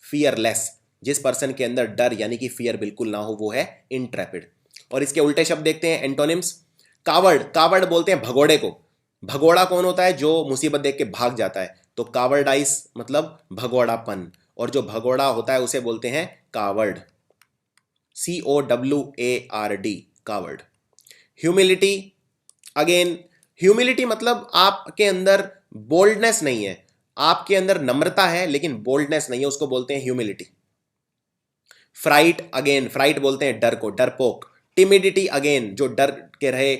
फियरलेस। जिस पर्सन के अंदर डर यानी कि फियर बिल्कुल ना हो वो है इंट्रैपिड। और इसके उल्टे शब्द देखते हैं, एंटोनिम्स। कावर्ड, कावर्ड बोलते हैं भगोड़े को। भगोड़ा कौन होता है, जो मुसीबत देख के भाग जाता है। तो कावर्डाइस मतलब भगोड़ापन, और जो भगोड़ा होता है उसे बोलते हैं coward. COWARD, coward. Humility, again humility मतलब आपके अंदर बोल्डनेस नहीं है, आपके अंदर नम्रता है लेकिन बोल्डनेस नहीं है, उसको बोलते हैं ह्यूमिलिटी। फ्राइट, अगेन फ्राइट बोलते हैं डर को, डरपोक। टिमिडिटी, अगेन जो डर के रहे,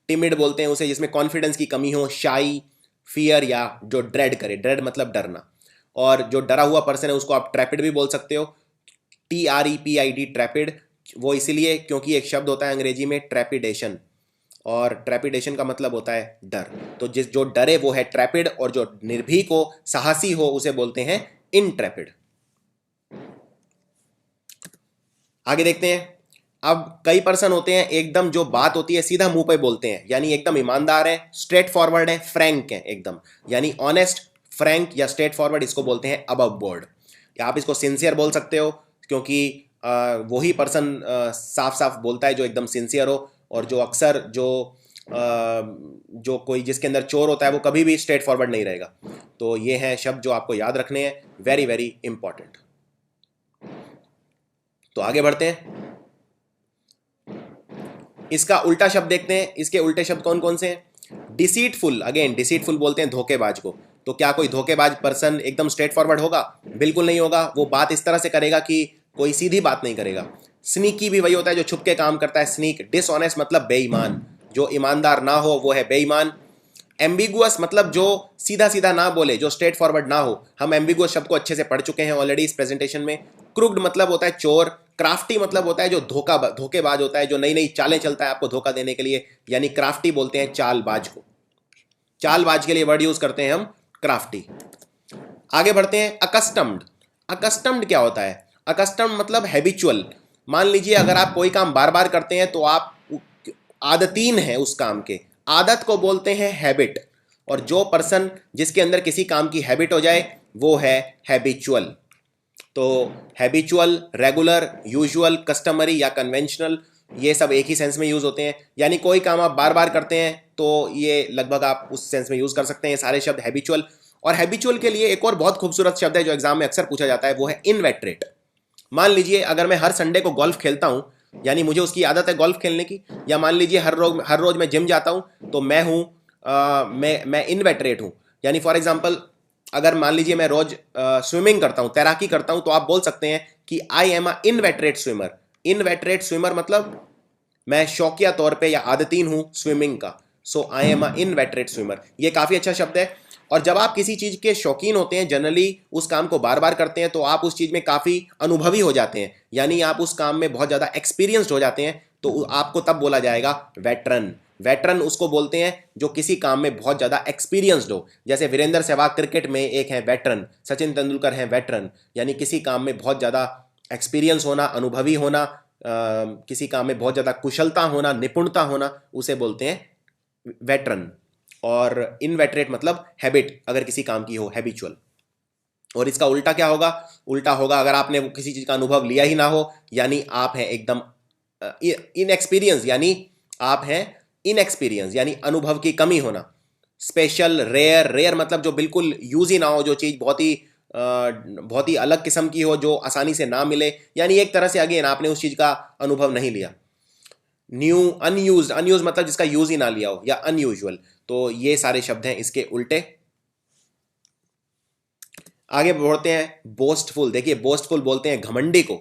टिमिड बोलते हैं उसे जिसमें कॉन्फिडेंस की कमी हो। शाई, फियर, या जो ड्रेड करे, ड्रेड मतलब डरना। और जो डरा हुआ पर्सन है उसको आप ट्रैपिड भी बोल सकते हो, TREPID, ट्रैपिड। वो इसीलिए क्योंकि एक शब्द होता है अंग्रेजी में ट्रैपिडेशन, और ट्रैपिडेशन का मतलब होता है डर। तो जिस जो डरे वो है ट्रैपिड, और जो निर्भीक हो, साहसी हो, उसे बोलते हैं इनट्रैपिड। आगे देखते हैं। अब कई पर्सन होते हैं एकदम जो बात होती है सीधा मुंह पे बोलते हैं, यानी एकदम ईमानदार है, स्ट्रेट फॉरवर्ड है, फ्रैंक है एकदम, यानी ऑनेस्ट, फ्रैंक या स्ट्रेट फॉरवर्ड, इसको बोलते हैं अबव बोर्ड। या आप इसको सिंसियर बोल सकते हो, क्योंकि वही पर्सन साफ साफ बोलता है जो एकदम सिंसियर हो। और जो अक्सर जो कोई जिसके अंदर चोर होता है वो कभी भी स्ट्रेट फॉरवर्ड नहीं रहेगा। तो ये हैं शब्द जो आपको याद रखने हैं, वेरी वेरी इंपॉर्टेंट। तो आगे बढ़ते हैं, इसका उल्टा शब्द देखते हैं। इसके उल्टे शब्द कौन कौन से हैं। डिसीटफुल, अगेन डिसीटफुल बोलते हैं धोखेबाज को। तो क्या कोई धोखेबाज पर्सन एकदम स्ट्रेट फॉरवर्ड होगा, बिल्कुल नहीं होगा। वो बात इस तरह से करेगा कि कोई सीधी बात नहीं करेगा। स्नीकी भी वही होता है जो छुप के काम करता है, स्नीक। डिसऑनेस्ट मतलब बेईमान, जो ईमानदार ना हो वो है बेईमान। एम्बिगुअस मतलब जो सीधा सीधा ना बोले, जो स्ट्रेट फॉरवर्ड ना हो। हम एम्बिगुअस शब्द को अच्छे से पढ़ चुके हैं ऑलरेडी इस प्रेजेंटेशन में। क्रुक्ड मतलब होता है चोर। क्राफ्टी मतलब होता है जो धोखेबाज होता है, जो नई नई चालें चलता है आपको धोखा देने के लिए, यानी क्राफ्टी बोलते हैं चालबाज को। चालबाज के लिए वर्ड यूज करते हैं हम क्राफ्टी। आगे बढ़ते हैं, अकस्टम्ड। अकस्टम्ड क्या होता है, अकस्टम्ड मतलब हैबिचुअल। मान लीजिए अगर आप कोई काम बार बार करते हैं तो आप आदतीन हैं उस काम के, आदत को बोलते हैं हैबिट। और जो पर्सन जिसके अंदर किसी काम की हैबिट हो जाए वो है हैबिचुअल। तो हैबिचुअल, रेगुलर, यूजुअल, कस्टमरी या कन्वेंशनल, ये सब एक ही सेंस में यूज होते हैं। यानी कोई काम आप बार बार करते हैं तो ये लगभग आप उस सेंस में यूज कर सकते हैं सारे शब्द हैबिचुअल। और हैबिचुअल के लिए एक और बहुत खूबसूरत शब्द है जो एग्जाम में अक्सर पूछा जाता है, वो है इनवेटरेट। मान लीजिए अगर मैं हर संडे को गोल्फ खेलता हूं, यानी मुझे उसकी आदत है गोल्फ खेलने की, या मान लीजिए हर रोज मैं जिम जाता हूं, तो मैं हूं मैं इनवेटरेट हूं। यानी फॉर एग्जांपल अगर मान लीजिए मैं रोज स्विमिंग करता हूं, तैराकी करता हूं, तो आप बोल सकते हैं कि आई am a inveterate swimmer. Inveterate swimmer मतलब मैं शौकिया तौर पे या आदतीन हूं स्विमिंग का। So I am a inveterate swimmer, ये काफी अच्छा शब्द है। और जब आप किसी चीज के शौकीन होते हैं, जनरली उस काम को बार बार करते हैं, तो आप उस चीज में काफी अनुभवी हो जाते हैं, यानी आप उस काम में बहुत ज्यादा एक्सपीरियंस्ड हो जाते हैं। तो आपको तब बोला जाएगा वेटरन। वेटरन उसको बोलते हैं जो किसी काम में बहुत ज्यादा एक्सपीरियंस्ड हो। जैसे वीरेंद्र सहवाग क्रिकेट में एक है वेटरन, सचिन तेंदुलकर हैं वेटरन, यानी किसी काम में बहुत ज्यादा एक्सपीरियंस होना, अनुभवी होना, किसी काम में बहुत ज़्यादा कुशलता होना, निपुणता होना, उसे बोलते हैं वेटरन। और इनवेटरेट मतलब हैबिट, अगर किसी काम की हो, हैबिचुअल। और इसका उल्टा क्या होगा? उल्टा होगा अगर आपने किसी चीज़ का अनुभव लिया ही ना हो, यानी आप हैं एकदम इनएक्सपीरियंस, यानी आप हैं इनएक्सपीरियंस, यानी अनुभव की कमी होना। स्पेशल, रेयर, रेयर मतलब जो बिल्कुल यूज ही ना हो, जो चीज़ बहुत ही अलग किस्म की हो, जो आसानी से ना मिले, यानी एक तरह से अगेन आपने उस चीज़ का अनुभव नहीं लिया। न्यू, अनयूज, अनयूज मतलब जिसका यूज ही ना लिया हो, या अनयूजुअल। तो ये सारे शब्द हैं इसके उल्टे। आगे बढ़ते हैं, बोस्टफुल। देखिए, बोस्टफुल बोलते हैं घमंडी को,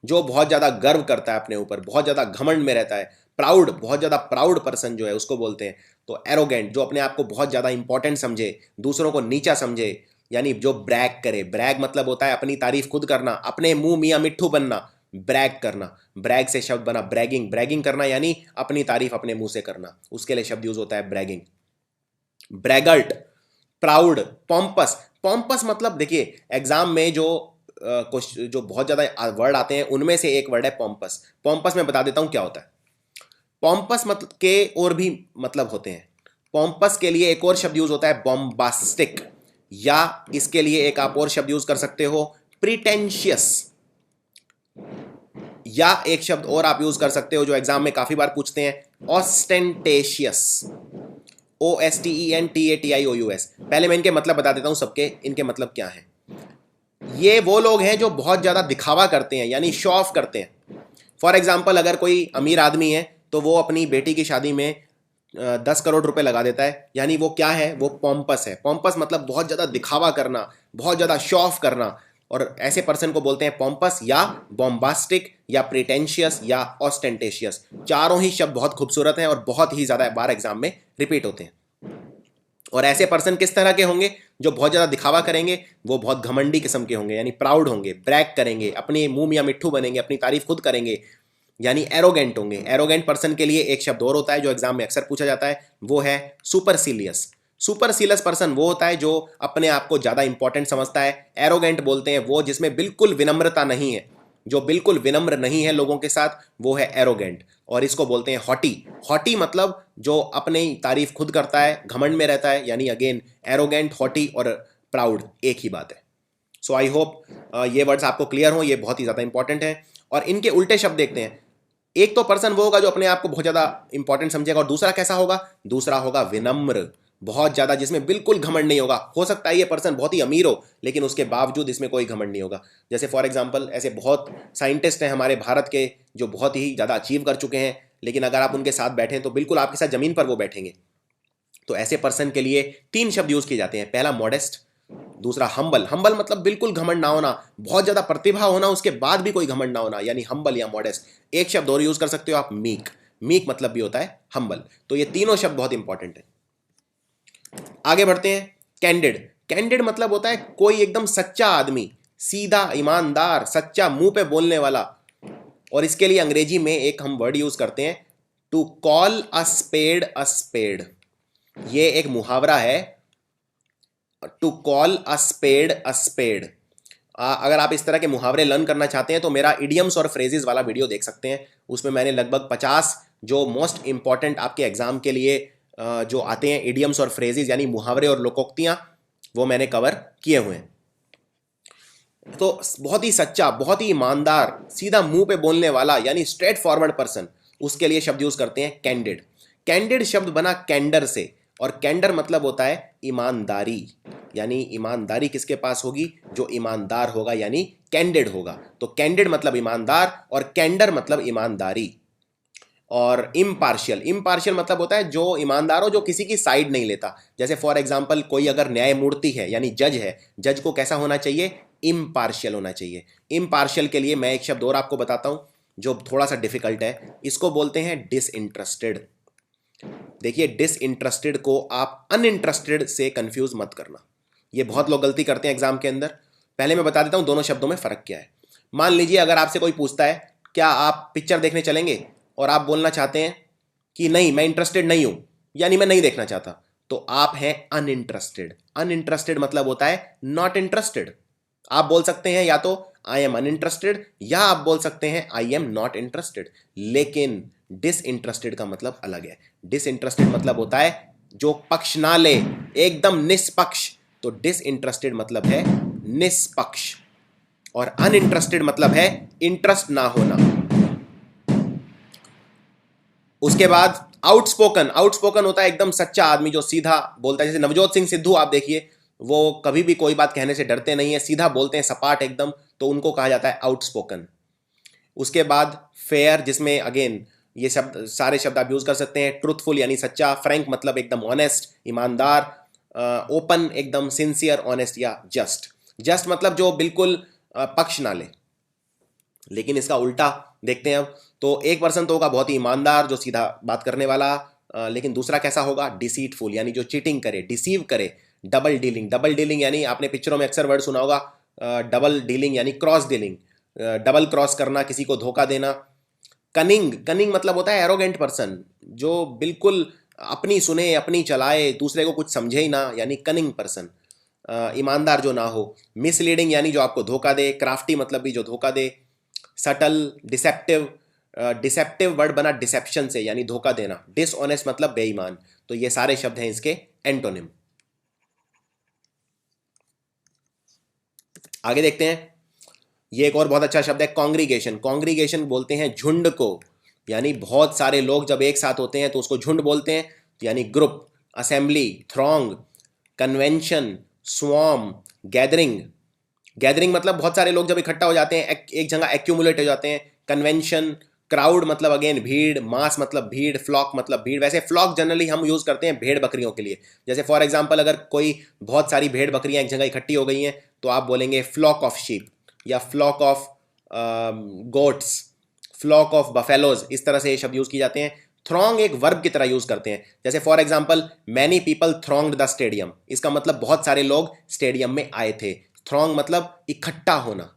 जो बहुत ज्यादा गर्व करता है अपने ऊपर, बहुत ज्यादा घमंड में रहता है। प्राउड, बहुत ज्यादा प्राउड पर्सन जो है उसको बोलते हैं। तो एरोगेंट, जो अपने आप को बहुत ज्यादा इंपॉर्टेंट समझे, दूसरों को नीचा समझे, यानी जो ब्रैग करे। ब्रैग मतलब होता है अपनी तारीफ खुद करना, अपने मुंह मियाँ मिट्ठू बनना, ब्रैग करना। ब्रैग से शब्द बना ब्रैगिंग, ब्रैगिंग करना यानी अपनी तारीफ अपने मुंह से करना, उसके लिए शब्द यूज होता है bragging. Braggart, proud, pompous. Pompous मतलब देखिए, एग्जाम में जो बहुत ज्यादा वर्ड आते हैं उनमें से एक वर्ड है पॉम्पस। पॉम्पस मैं बता देता हूं क्या होता है। पॉम्पस मतलब के और भी मतलब होते हैं। पॉम्पस के लिए एक और शब्द यूज होता है बॉम्बास्टिक, या इसके लिए एक आप और शब्द यूज कर सकते हो प्रिटेंशियस, या एक शब्द और आप यूज कर सकते हो जो एग्जाम में काफी बार पूछते हैं, ऑस्टेंटेशियस। OSTENTATIOUS। पहले मैं इनके मतलब बता देता हूं सबके, इनके मतलब क्या है। ये वो लोग हैं जो बहुत ज्यादा दिखावा करते हैं, यानी शो ऑफ करते हैं। फॉर एग्जाम्पल, अगर कोई अमीर आदमी है तो वो अपनी बेटी की शादी में 10 करोड़ रुपए लगा देता है, यानी वो क्या है? वो पॉम्पस है। पॉम्पस मतलब बहुत ज्यादा दिखावा करना, बहुत ज्यादा शो ऑफ करना। और ऐसे पर्सन को बोलते हैं पॉम्पस, या बॉम्बास्टिक, या प्रिटेंशियस, या ऑस्टेंटेशियस। चारों ही शब्द बहुत खूबसूरत हैं और बहुत ही ज्यादा बार एग्जाम में रिपीट होते हैं। और ऐसे पर्सन किस तरह के होंगे? जो बहुत ज्यादा दिखावा करेंगे, वो बहुत घमंडी किस्म के होंगे, यानी प्राउड होंगे, ब्रैग करेंगे, अपने मुंह या मिट्ठू बनेंगे, अपनी तारीफ खुद करेंगे, यानी एरोगेंट होंगे। एरोगेंट पर्सन के लिए एक शब्द और होता है जो एग्जाम में अक्सर पूछा जाता है, वो है सुपरसीलियस। सुपरसीलियस पर्सन वो होता है जो अपने आप को ज्यादा इंपॉर्टेंट समझता है। एरोगेंट बोलते हैं वो जिसमें बिल्कुल विनम्रता नहीं है, जो बिल्कुल विनम्र नहीं है लोगों के साथ, वो है एरोगेंट। और इसको बोलते हैं हॉटी। हॉटी मतलब जो अपनी तारीफ खुद करता है, घमंड में रहता है, यानी अगेन एरोगेंट, हॉटी और प्राउड एक ही बात है। सो आई होप ये वर्ड्स आपको क्लियर हो, ये बहुत ही ज्यादा इंपॉर्टेंट है। और इनके उल्टे शब्द देखते हैं। एक तो पर्सन वो होगा जो अपने आप को बहुत ज्यादा इंपॉर्टेंट समझेगा, और दूसरा कैसा होगा? दूसरा होगा विनम्र, बहुत ज्यादा, जिसमें बिल्कुल घमंड नहीं होगा। हो सकता है ये पर्सन बहुत ही अमीर हो, लेकिन उसके बावजूद इसमें कोई घमंड नहीं होगा। जैसे फॉर एग्जांपल, ऐसे बहुत साइंटिस्ट हैं हमारे भारत के जो बहुत ही ज्यादा अचीव कर चुके हैं, लेकिन अगर आप उनके साथ बैठें तो बिल्कुल आपके साथ जमीन पर वो बैठेंगे। तो ऐसे पर्सन के लिए 3 शब्द यूज किए जाते हैं। पहला मॉडेस्ट, दूसरा हम्बल। हम्बल मतलब बिल्कुल घमंड ना होना, बहुत ज्यादा प्रतिभा होना उसके बाद भी कोई घमंड ना होना, यानी हम्बल या मॉडेस्ट। एक शब्द और यूज कर सकते हो आप, मीक। मीक मतलब भी होता है हम्बल। तो ये तीनों शब्द बहुत इंपॉर्टेंट है। आगे बढ़ते हैं, कैंडिड। कैंडिड मतलब होता है कोई एकदम सच्चा आदमी, सीधा, ईमानदार, सच्चा, मुंह पे बोलने वाला। और इसके लिए अंग्रेजी में एक हम वर्ड यूज करते हैं, to call a spade a spade. ये एक मुहावरा है, to call a spade a spade. अगर आप इस तरह के मुहावरे लर्न करना चाहते हैं तो मेरा इडियम्स और फ्रेजेस वाला वीडियो देख सकते हैं। उसमें मैंने लगभग 50 जो मोस्ट इंपॉर्टेंट आपके एग्जाम के लिए जो आते हैं इडियम्स और फ्रेजेस, यानी मुहावरे और लोकोक्तियां, वो मैंने कवर किए हुए हैं। तो बहुत ही सच्चा, बहुत ही ईमानदार, सीधा मुंह पे बोलने वाला, यानी स्ट्रेट फॉरवर्ड पर्सन, उसके लिए शब्द यूज करते हैं कैंडिड। कैंडिड शब्द बना कैंडर से, और कैंडर मतलब होता है ईमानदारी, यानी ईमानदारी किसके पास होगी? जो ईमानदार होगा, यानी कैंडिड होगा। तो कैंडिड मतलब ईमानदार, और कैंडर मतलब ईमानदारी। और इम्पार्शियल, इम्पार्शियल मतलब होता है जो ईमानदार हो, जो किसी की साइड नहीं लेता। जैसे फॉर एग्जांपल, कोई अगर न्यायमूर्ति है, यानी जज है, जज को कैसा होना चाहिए? इम्पार्शियल होना चाहिए। इम्पार्शियल के लिए मैं एक शब्द और आपको बताता हूं जो थोड़ा सा डिफिकल्ट है, इसको बोलते हैं डिसइंटरेस्टेड। देखिए, डिसइंटरेस्टेड को आप अनइंटरेस्टेड से कंफ्यूज मत करना, ये बहुत लोग गलती करते हैं एग्जाम के अंदर। पहले मैं बता देता हूं दोनों शब्दों में फर्क क्या है। मान लीजिए अगर आपसे कोई पूछता है क्या आप पिक्चर देखने चलेंगे, और आप बोलना चाहते हैं कि नहीं, मैं इंटरेस्टेड नहीं हूं, यानी मैं नहीं देखना चाहता, तो आप हैं अनइंटरेस्टेड। अनइंटरेस्टेड मतलब होता है नॉट इंटरेस्टेड। आप बोल सकते हैं या तो आई एम अनइंटरेस्टेड, या आप बोल सकते हैं आई एम नॉट इंटरेस्टेड। लेकिन डिसइंटरेस्टेड का मतलब अलग है। डिसइंटरेस्टेड मतलब होता है जो पक्ष ना ले, एकदम निष्पक्ष। तो डिसइंटरेस्टेड मतलब है निष्पक्ष, और अनइंटरेस्टेड मतलब है इंटरेस्ट ना होना। उसके बाद आउटस्पोकन। आउटस्पोकन होता है एकदम सच्चा आदमी जो सीधा बोलता है। जैसे नवजोत सिंह सिद्धू आप देखिए, वो कभी भी कोई बात कहने से डरते नहीं है, सीधा बोलते हैं, सपाट एकदम, तो उनको कहा जाता है आउटस्पोकन। उसके बाद फेयर, जिसमें अगेन ये शब्द, सारे शब्द आप यूज कर सकते हैं। ट्रूथफुल यानी सच्चा, फ्रैंक मतलब एकदम ऑनेस्ट, ईमानदार, ओपन एकदम सिंसियर, ऑनेस्ट या जस्ट। जस्ट मतलब जो बिल्कुल पक्ष ना ले। लेकिन इसका उल्टा देखते हैं अब। तो एक पर्सन तो होगा बहुत ही ईमानदार, जो सीधा बात करने वाला, लेकिन दूसरा कैसा होगा? डिसीटफुल, यानी जो चीटिंग करे, डिसीव करे। डबल डीलिंग, डबल डीलिंग यानी आपने पिक्चरों में अक्सर वर्ड सुना होगा, डबल डीलिंग यानी क्रॉस डीलिंग, डबल क्रॉस करना, किसी को धोखा देना। कनिंग, कनिंग मतलब होता है एरोगेंट पर्सन, जो बिल्कुल अपनी सुने अपनी चलाए, दूसरे को कुछ समझे ही ना, यानी कनिंग पर्सन। ईमानदार जो ना हो। मिसलीडिंग यानी जो आपको धोखा दे। क्राफ्टी मतलब भी जो धोखा दे। सटल, डिसेप्टिव, डिसेप्टिव वर्ड बना डिसेप्शन से, यानी धोखा देना। डिसऑनेस्ट मतलब बेईमान। तो ये सारे शब्द हैं इसके एंटोनिम। आगे देखते हैं। ये एक और बहुत अच्छा शब्द है कॉन्ग्रीगेशन। कॉन्ग्रीगेशन बोलते हैं झुंड को, यानी बहुत सारे लोग जब एक साथ होते हैं तो उसको झुंड बोलते हैं, यानी group. Assembly, throng, convention, swarm, gathering. Gathering मतलब बहुत सारे लोग जब इकट्ठा हो जाते हैं, एक जगह एक्यूमुलेट हो जाते हैं। कन्वेंशन, क्राउड मतलब अगेन भीड़, मास मतलब भीड़, फ्लॉक मतलब भीड़। वैसे फ्लॉक जनरली हम यूज करते हैं भेड़ बकरियों के लिए। जैसे फॉर एग्जांपल अगर कोई बहुत सारी भेड़ बकरियां एक जगह इकट्ठी हो गई हैं तो आप बोलेंगे फ्लॉक ऑफ शीप, या flock of goats, flock of buffaloes. इस तरह से ये शब्द यूज किए जाते हैं। थ्रॉन्ग एक वर्ब की तरह यूज करते हैं। जैसे for example many people thronged the stadium, इसका मतलब बहुत सारे लोग स्टेडियम में आए थे। थ्रॉन्ग मतलब इकट्ठा होना,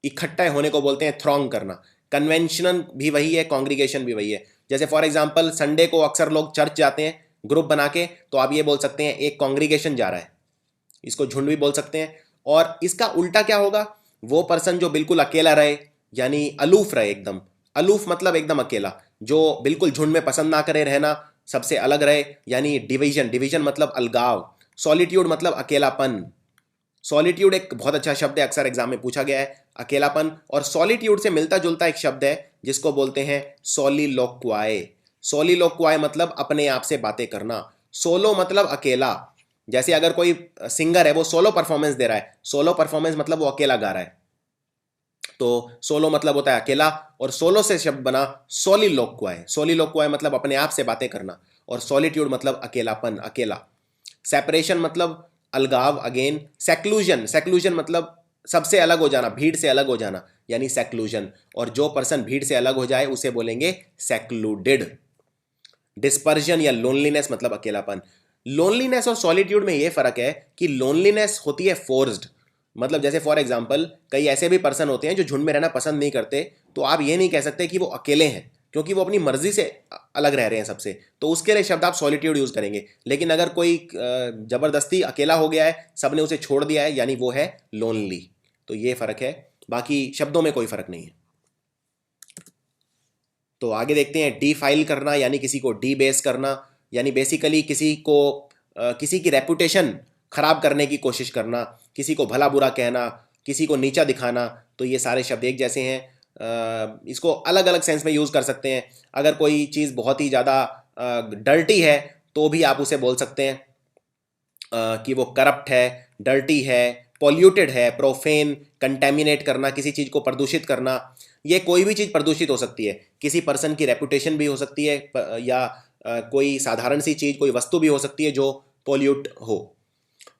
इकट्ठे होने को बोलते हैं थ्रॉन्ग करना। कन्वेंशनल भी वही है, कॉन्ग्रीगेशन भी वही है। जैसे फॉर एग्जांपल संडे को अक्सर लोग चर्च जाते हैं ग्रुप बना के, तो आप ये बोल सकते हैं एक कॉन्ग्रीगेशन जा रहा है, इसको झुंड भी बोल सकते हैं। और इसका उल्टा क्या होगा? वो पर्सन जो बिल्कुल अकेला रहे, यानी अलूफ रहे एकदम। अलूफ मतलब एकदम अकेला, जो बिल्कुल झुंड में पसंद ना करे रहना, सबसे अलग रहे, यानी डिवीजन। डिवीजन मतलब अलगाव। सॉलिट्यूड मतलब अकेलापन। सॉलिट्यूड एक बहुत अच्छा शब्द है, अक्सर एग्जाम में पूछा गया है, अकेलापन। और सॉलिट्यूड से मिलता जुलता एक शब्द है जिसको बोलते हैं सोलिलोक्वाए। सोलिलोक्वाए मतलब अपने आप से बातें करना। सोलो मतलब अकेला। जैसे अगर कोई सिंगर है वो सोलो परफॉर्मेंस दे रहा है, सोलो परफॉर्मेंस मतलब वो अकेला गा रहा है, तो सोलो मतलब होता है अकेला, और सोलो से शब्द बना सोलिलोक्वाए। सोलिलोक्वाए मतलब अपने आप से बातें करना, और सॉलिट्यूड मतलब अकेलापन, अकेला। सेपरेशन मतलब अलगाव अगेन। सेक्लूजन, सेक्लूजन मतलब सबसे अलग हो जाना, भीड़ से अलग हो जाना, यानी सेक्लूजन। और जो पर्सन भीड़ से अलग हो जाए उसे बोलेंगे सेक्लूडेड। डिस्पर्जन या लोनलीनेस मतलब अकेलापन। लोनलीनेस और सॉलिट्यूड में यह फर्क है कि लोनलीनेस होती है फोर्स्ड, मतलब जैसे फॉर एग्जांपल कई ऐसे भी पर्सन होते हैं जो झुंड में रहना पसंद नहीं करते, तो आप ये नहीं कह सकते कि वो अकेले हैं, क्योंकि वो अपनी मर्जी से अलग रह रहे हैं सबसे, तो उसके लिए शब्द आप सॉलिट्यूड यूज करेंगे। लेकिन अगर कोई जबरदस्ती अकेला हो गया है, सबने उसे छोड़ दिया है, यानी वो है लोनली। तो ये फर्क है, बाकी शब्दों में कोई फर्क नहीं है। तो आगे देखते हैं। डिफाइल करना यानी किसी को डीबेस करना, यानी बेसिकली किसी को किसी की रेपुटेशन खराब करने की कोशिश करना, किसी को भला बुरा कहना, किसी को नीचा दिखाना। तो ये सारे शब्द एक जैसे हैं, इसको अलग अलग सेंस में यूज़ कर सकते हैं। अगर कोई चीज़ बहुत ही ज़्यादा डर्टी है तो भी आप उसे बोल सकते हैं कि वो करप्ट है, डर्टी है, पॉल्यूटेड है। प्रोफेन, कंटेमिनेट करना, किसी चीज़ को प्रदूषित करना। ये कोई भी चीज़ प्रदूषित हो सकती है, किसी पर्सन की रेपुटेशन भी हो सकती है, या कोई साधारण सी चीज़, कोई वस्तु भी हो सकती है जो पोल्यूट हो।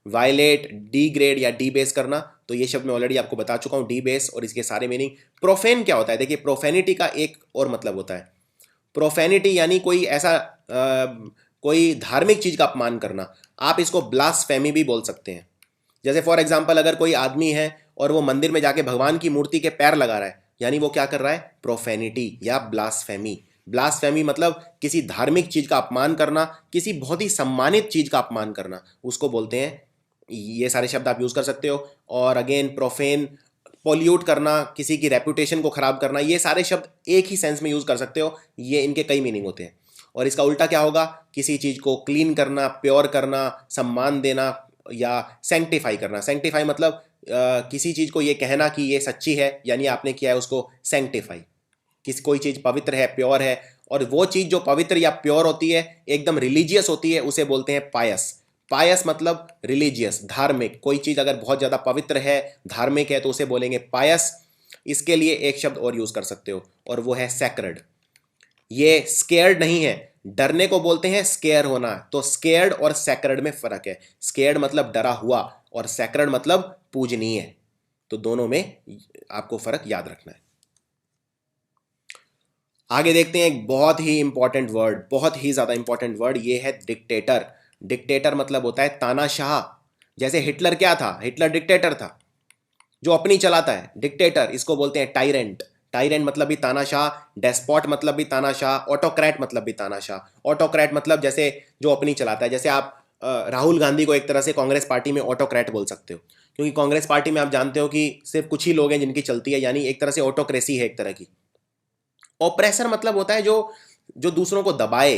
वायलेट, डीग्रेड या डीबेस करना, तो ये शब्द मैं ऑलरेडी आपको बता चुका हूँ, डीबेस और इसके सारे मीनिंग। प्रोफेन क्या होता है? देखिए, प्रोफेनिटी का एक और मतलब होता है। प्रोफेनिटी यानी कोई ऐसा कोई धार्मिक चीज़ का अपमान करना। आप इसको ब्लास्फेमी भी बोल सकते हैं। जैसे फॉर एग्जाम्पल अगर कोई आदमी है और वो मंदिर में जाके भगवान की मूर्ति के पैर लगा रहा है, यानी वो क्या कर रहा है? प्रोफेनिटी या ब्लास्फेमी। ब्लास्फेमी मतलब किसी धार्मिक चीज का अपमान करना, किसी बहुत ही सम्मानित चीज का अपमान करना, उसको बोलते हैं। ये सारे शब्द आप यूज कर सकते हो। और अगेन प्रोफेन पोल्यूट करना, किसी की रेपुटेशन को खराब करना, ये सारे शब्द एक ही सेंस में यूज कर सकते हो, ये इनके कई मीनिंग होते हैं। और इसका उल्टा क्या होगा? किसी चीज को क्लीन करना, प्योर करना, सम्मान देना या सेंक्टिफाई करना। सेंक्टिफाई मतलब किसी चीज को ये कहना कि ये सच्ची है, यानी आपने किया है उसको सेंक्टिफाई। किसी कोई चीज पवित्र है, प्योर है, और वो चीज जो पवित्र या प्योर होती है, एकदम रिलीजियस होती है, उसे बोलते हैं पायस। पायस मतलब रिलीजियस, धार्मिक। कोई चीज अगर बहुत ज्यादा पवित्र है, धार्मिक है, तो उसे बोलेंगे पायस। इसके लिए एक शब्द और यूज कर सकते हो, और वो है सैक्रेड। ये स्केयर्ड नहीं है, डरने को बोलते हैं स्केयर होना। तो स्केयर्ड और सैक्रेड में फर्क है। स्केयर्ड मतलब डरा हुआ, और सैक्रेड मतलब पूजनीय। तो दोनों में आपको फर्क याद रखना है। आगे देखते हैं एक बहुत ही इंपॉर्टेंट वर्ड, बहुत ही ज्यादा इंपॉर्टेंट वर्ड, ये है डिक्टेटर। डिक्टेटर मतलब होता है तानाशाह। जैसे हिटलर क्या था? हिटलर डिक्टेटर था, जो अपनी चलाता है। डिक्टेटर, इसको बोलते हैं टायरेंट। टायरेंट मतलब भी तानाशाह, डेस्पॉट मतलब भी तानाशाह, ऑटोक्रेट मतलब भी तानाशाह। ऑटोक्रेट मतलब जैसे जो अपनी चलाता है। जैसे आप राहुल गांधी को एक तरह से कांग्रेस पार्टी में ऑटोक्रेट बोल सकते हो, क्योंकि कांग्रेस पार्टी में आप जानते हो कि सिर्फ कुछ ही लोग हैं जिनकी चलती है, यानी एक तरह से ऑटोक्रेसी है एक तरह की। ऑप्रेसर मतलब होता है जो जो दूसरों को दबाए,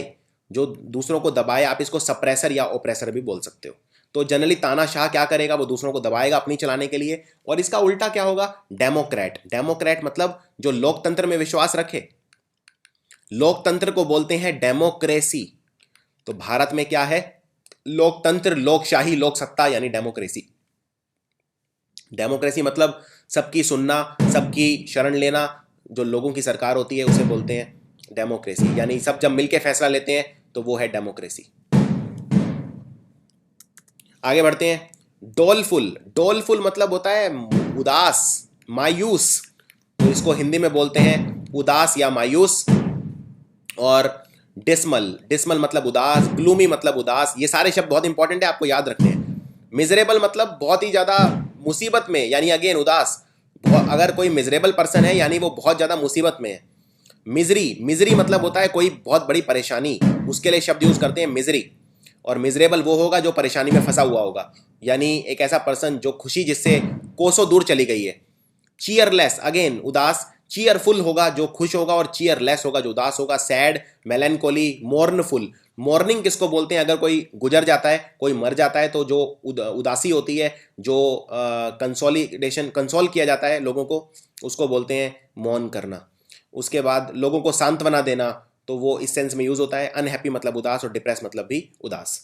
जो दूसरों को दबाए। आप इसको सप्रेसर या ओप्रेसर भी बोल सकते हो। तो जनरली तानाशाह क्या करेगा? वो दूसरों को दबाएगा अपनी चलाने के लिए। और इसका उल्टा क्या होगा? डेमोक्रेट। डेमोक्रेट मतलब जो लोकतंत्र में विश्वास रखे। लोकतंत्र को बोलते हैं डेमोक्रेसी। तो भारत में क्या है? लोकतंत्र, लोकशाही, लोकसत्ता, यानी डेमोक्रेसी। डेमोक्रेसी मतलब सबकी सुनना, सबकी शरण लेना। जो लोगों की सरकार होती है उसे बोलते हैं डेमोक्रेसी, यानी सब जब मिलकर फैसला लेते हैं तो वो है डेमोक्रेसी। आगे बढ़ते हैं। डोलफुल। डोलफुल मतलब होता है उदास, मायूस। तो इसको हिंदी में बोलते हैं उदास या मायूस। और डिसमल, डिसमल मतलब उदास, ग्लूमी मतलब उदास। ये सारे शब्द बहुत इंपॉर्टेंट है, आपको याद रखने हैं। मिजरेबल मतलब बहुत ही ज्यादा मुसीबत में, यानी अगेन उदास। अगर कोई मिजरेबल पर्सन है यानी वो बहुत ज्यादा मुसीबत में है। मिजरी, मिजरी मतलब होता है कोई बहुत बड़ी परेशानी, उसके लिए शब्द यूज करते हैं मिजरी। और मिजरेबल वो होगा जो परेशानी में फंसा हुआ होगा, यानी एक ऐसा पर्सन जो खुशी जिससे कोसों दूर चली गई है। चीयरलेस, अगेन उदास। चीयरफुल होगा जो खुश होगा, और चीयरलेस होगा जो उदास होगा। Sad, मेलैंकोली, mournful. मॉर्निंग किसको बोलते हैं? अगर कोई गुजर जाता है, कोई मर जाता है, तो जो उदासी होती है, जो कंसोलिडेशन, कंसोल किया जाता है लोगों को, उसको बोलते हैं मौन करना। उसके बाद लोगों को सांत्वना देना, तो वो इस सेंस में यूज होता है। अनहैप्पी मतलब उदास, और डिप्रेस मतलब भी उदास।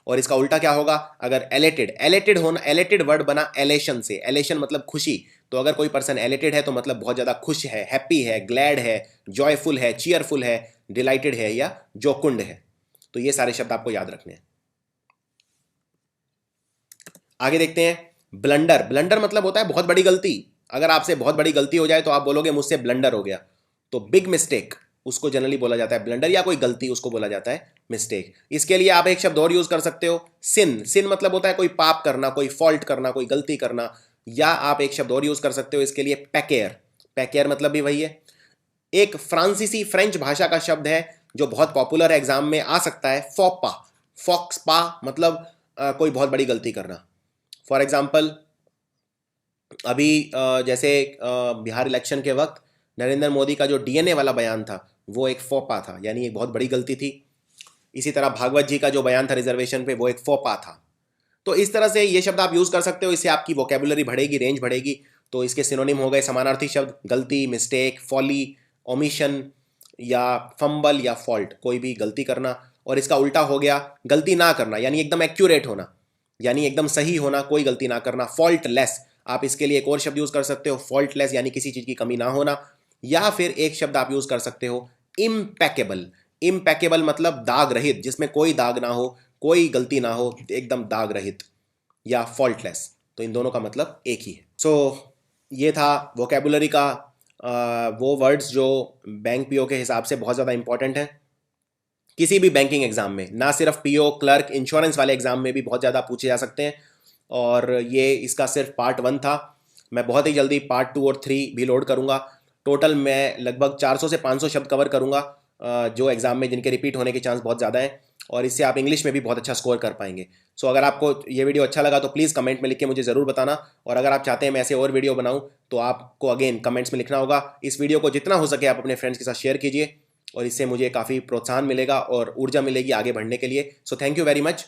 और इसका उल्टा क्या होगा? अगर एलेटेड, एलेटेड होना, एलेटेड वर्ड बना एलेशन से। एलेशन मतलब खुशी। तो अगर कोई पर्सन एलेटेड है तो मतलब बहुत ज्यादा खुश है, हैप्पी है, ग्लैड है, जॉयफुल है, चीयरफुल है, डिलाइटेड है, या जोकुंड है। तो ये सारे शब्द आपको याद रखने हैं। आगे देखते हैं ब्लंडर। ब्लंडर मतलब होता है बहुत बड़ी गलती। अगर आपसे बहुत बड़ी गलती हो जाए तो आप बोलोगे मुझसे ब्लंडर हो गया। तो बिग मिस्टेक, उसको जनरली बोला जाता है ब्लंडर, या कोई गलती, उसको बोला जाता है मिस्टेक। इसके लिए आप एक शब्द और यूज कर सकते हो, सिन। सिन मतलब होता है कोई पाप करना, कोई फॉल्ट करना, कोई गलती करना। या आप एक शब्द और यूज कर सकते हो इसके लिए, पैकेयर। पैकेयर मतलब भी वही है। एक फ्रांसीसी, फ्रेंच भाषा का शब्द है जो बहुत पॉपुलर है, एग्जाम में आ सकता है, फोपा। फॉक्स पा मतलब कोई बहुत बड़ी गलती करना। फॉर एग्जाम्पल, अभी जैसे बिहार इलेक्शन के वक्त नरेंद्र मोदी का जो डीएनए वाला बयान था, वो एक फोपा था, यानी एक बहुत बड़ी गलती थी। इसी तरह भागवत जी का जो बयान था रिजर्वेशन पे, वो एक फोपा था। तो इस तरह से ये शब्द आप यूज कर सकते हो, इससे आपकी वोकेबुलरी बढ़ेगी, रेंज बढ़ेगी। तो इसके सिनोनिम हो गए समानार्थी शब्द, गलती, मिस्टेक, फॉली, ओमिशन, या फंबल, या फॉल्ट, कोई भी गलती करना। और इसका उल्टा हो गया गलती ना करना, यानी एकदम एक्यूरेट होना, यानी एकदम सही होना, कोई गलती ना करना। फॉल्टलेस, आप इसके लिए एक और शब्द यूज कर सकते हो, फॉल्टलेस, यानी किसी चीज की कमी ना होना। या फिर एक शब्द आप यूज कर सकते हो, इम्पेकेबल। इम्पेकेबल मतलब दाग रहित, जिसमें कोई दाग ना हो, कोई गलती ना हो, एकदम दाग रहित, या फॉल्टलेस। तो इन दोनों का मतलब एक ही है। सो ये था वोकेबुलरी का वो वर्ड्स जो बैंक पीओ के हिसाब से बहुत ज़्यादा इंपॉर्टेंट है। किसी भी बैंकिंग एग्जाम में, ना सिर्फ पीओ, क्लर्क, इंश्योरेंस वाले एग्जाम में भी बहुत ज़्यादा पूछे जा सकते हैं। और ये इसका सिर्फ पार्ट 1 था। मैं बहुत ही जल्दी पार्ट 2 और 3 भी लोड करूँगा। टोटल मैं लगभग 400 से 500 शब्द कवर करूँगा, जो एग्ज़ाम में जिनके रिपीट होने के चांस बहुत ज़्यादा हैं। और इससे आप इंग्लिश में भी बहुत अच्छा स्कोर कर पाएंगे। सो अगर आपको ये वीडियो अच्छा लगा तो प्लीज़ कमेंट में लिख के मुझे ज़रूर बताना, और अगर आप चाहते हैं मैं ऐसे और वीडियो बनाऊं तो आपको अगेन कमेंट्स में लिखना होगा। इस वीडियो को जितना हो सके आप अपने फ्रेंड्स के साथ शेयर कीजिए, और इससे मुझे काफ़ी प्रोत्साहन मिलेगा और ऊर्जा मिलेगी आगे बढ़ने के लिए। So thank you very much.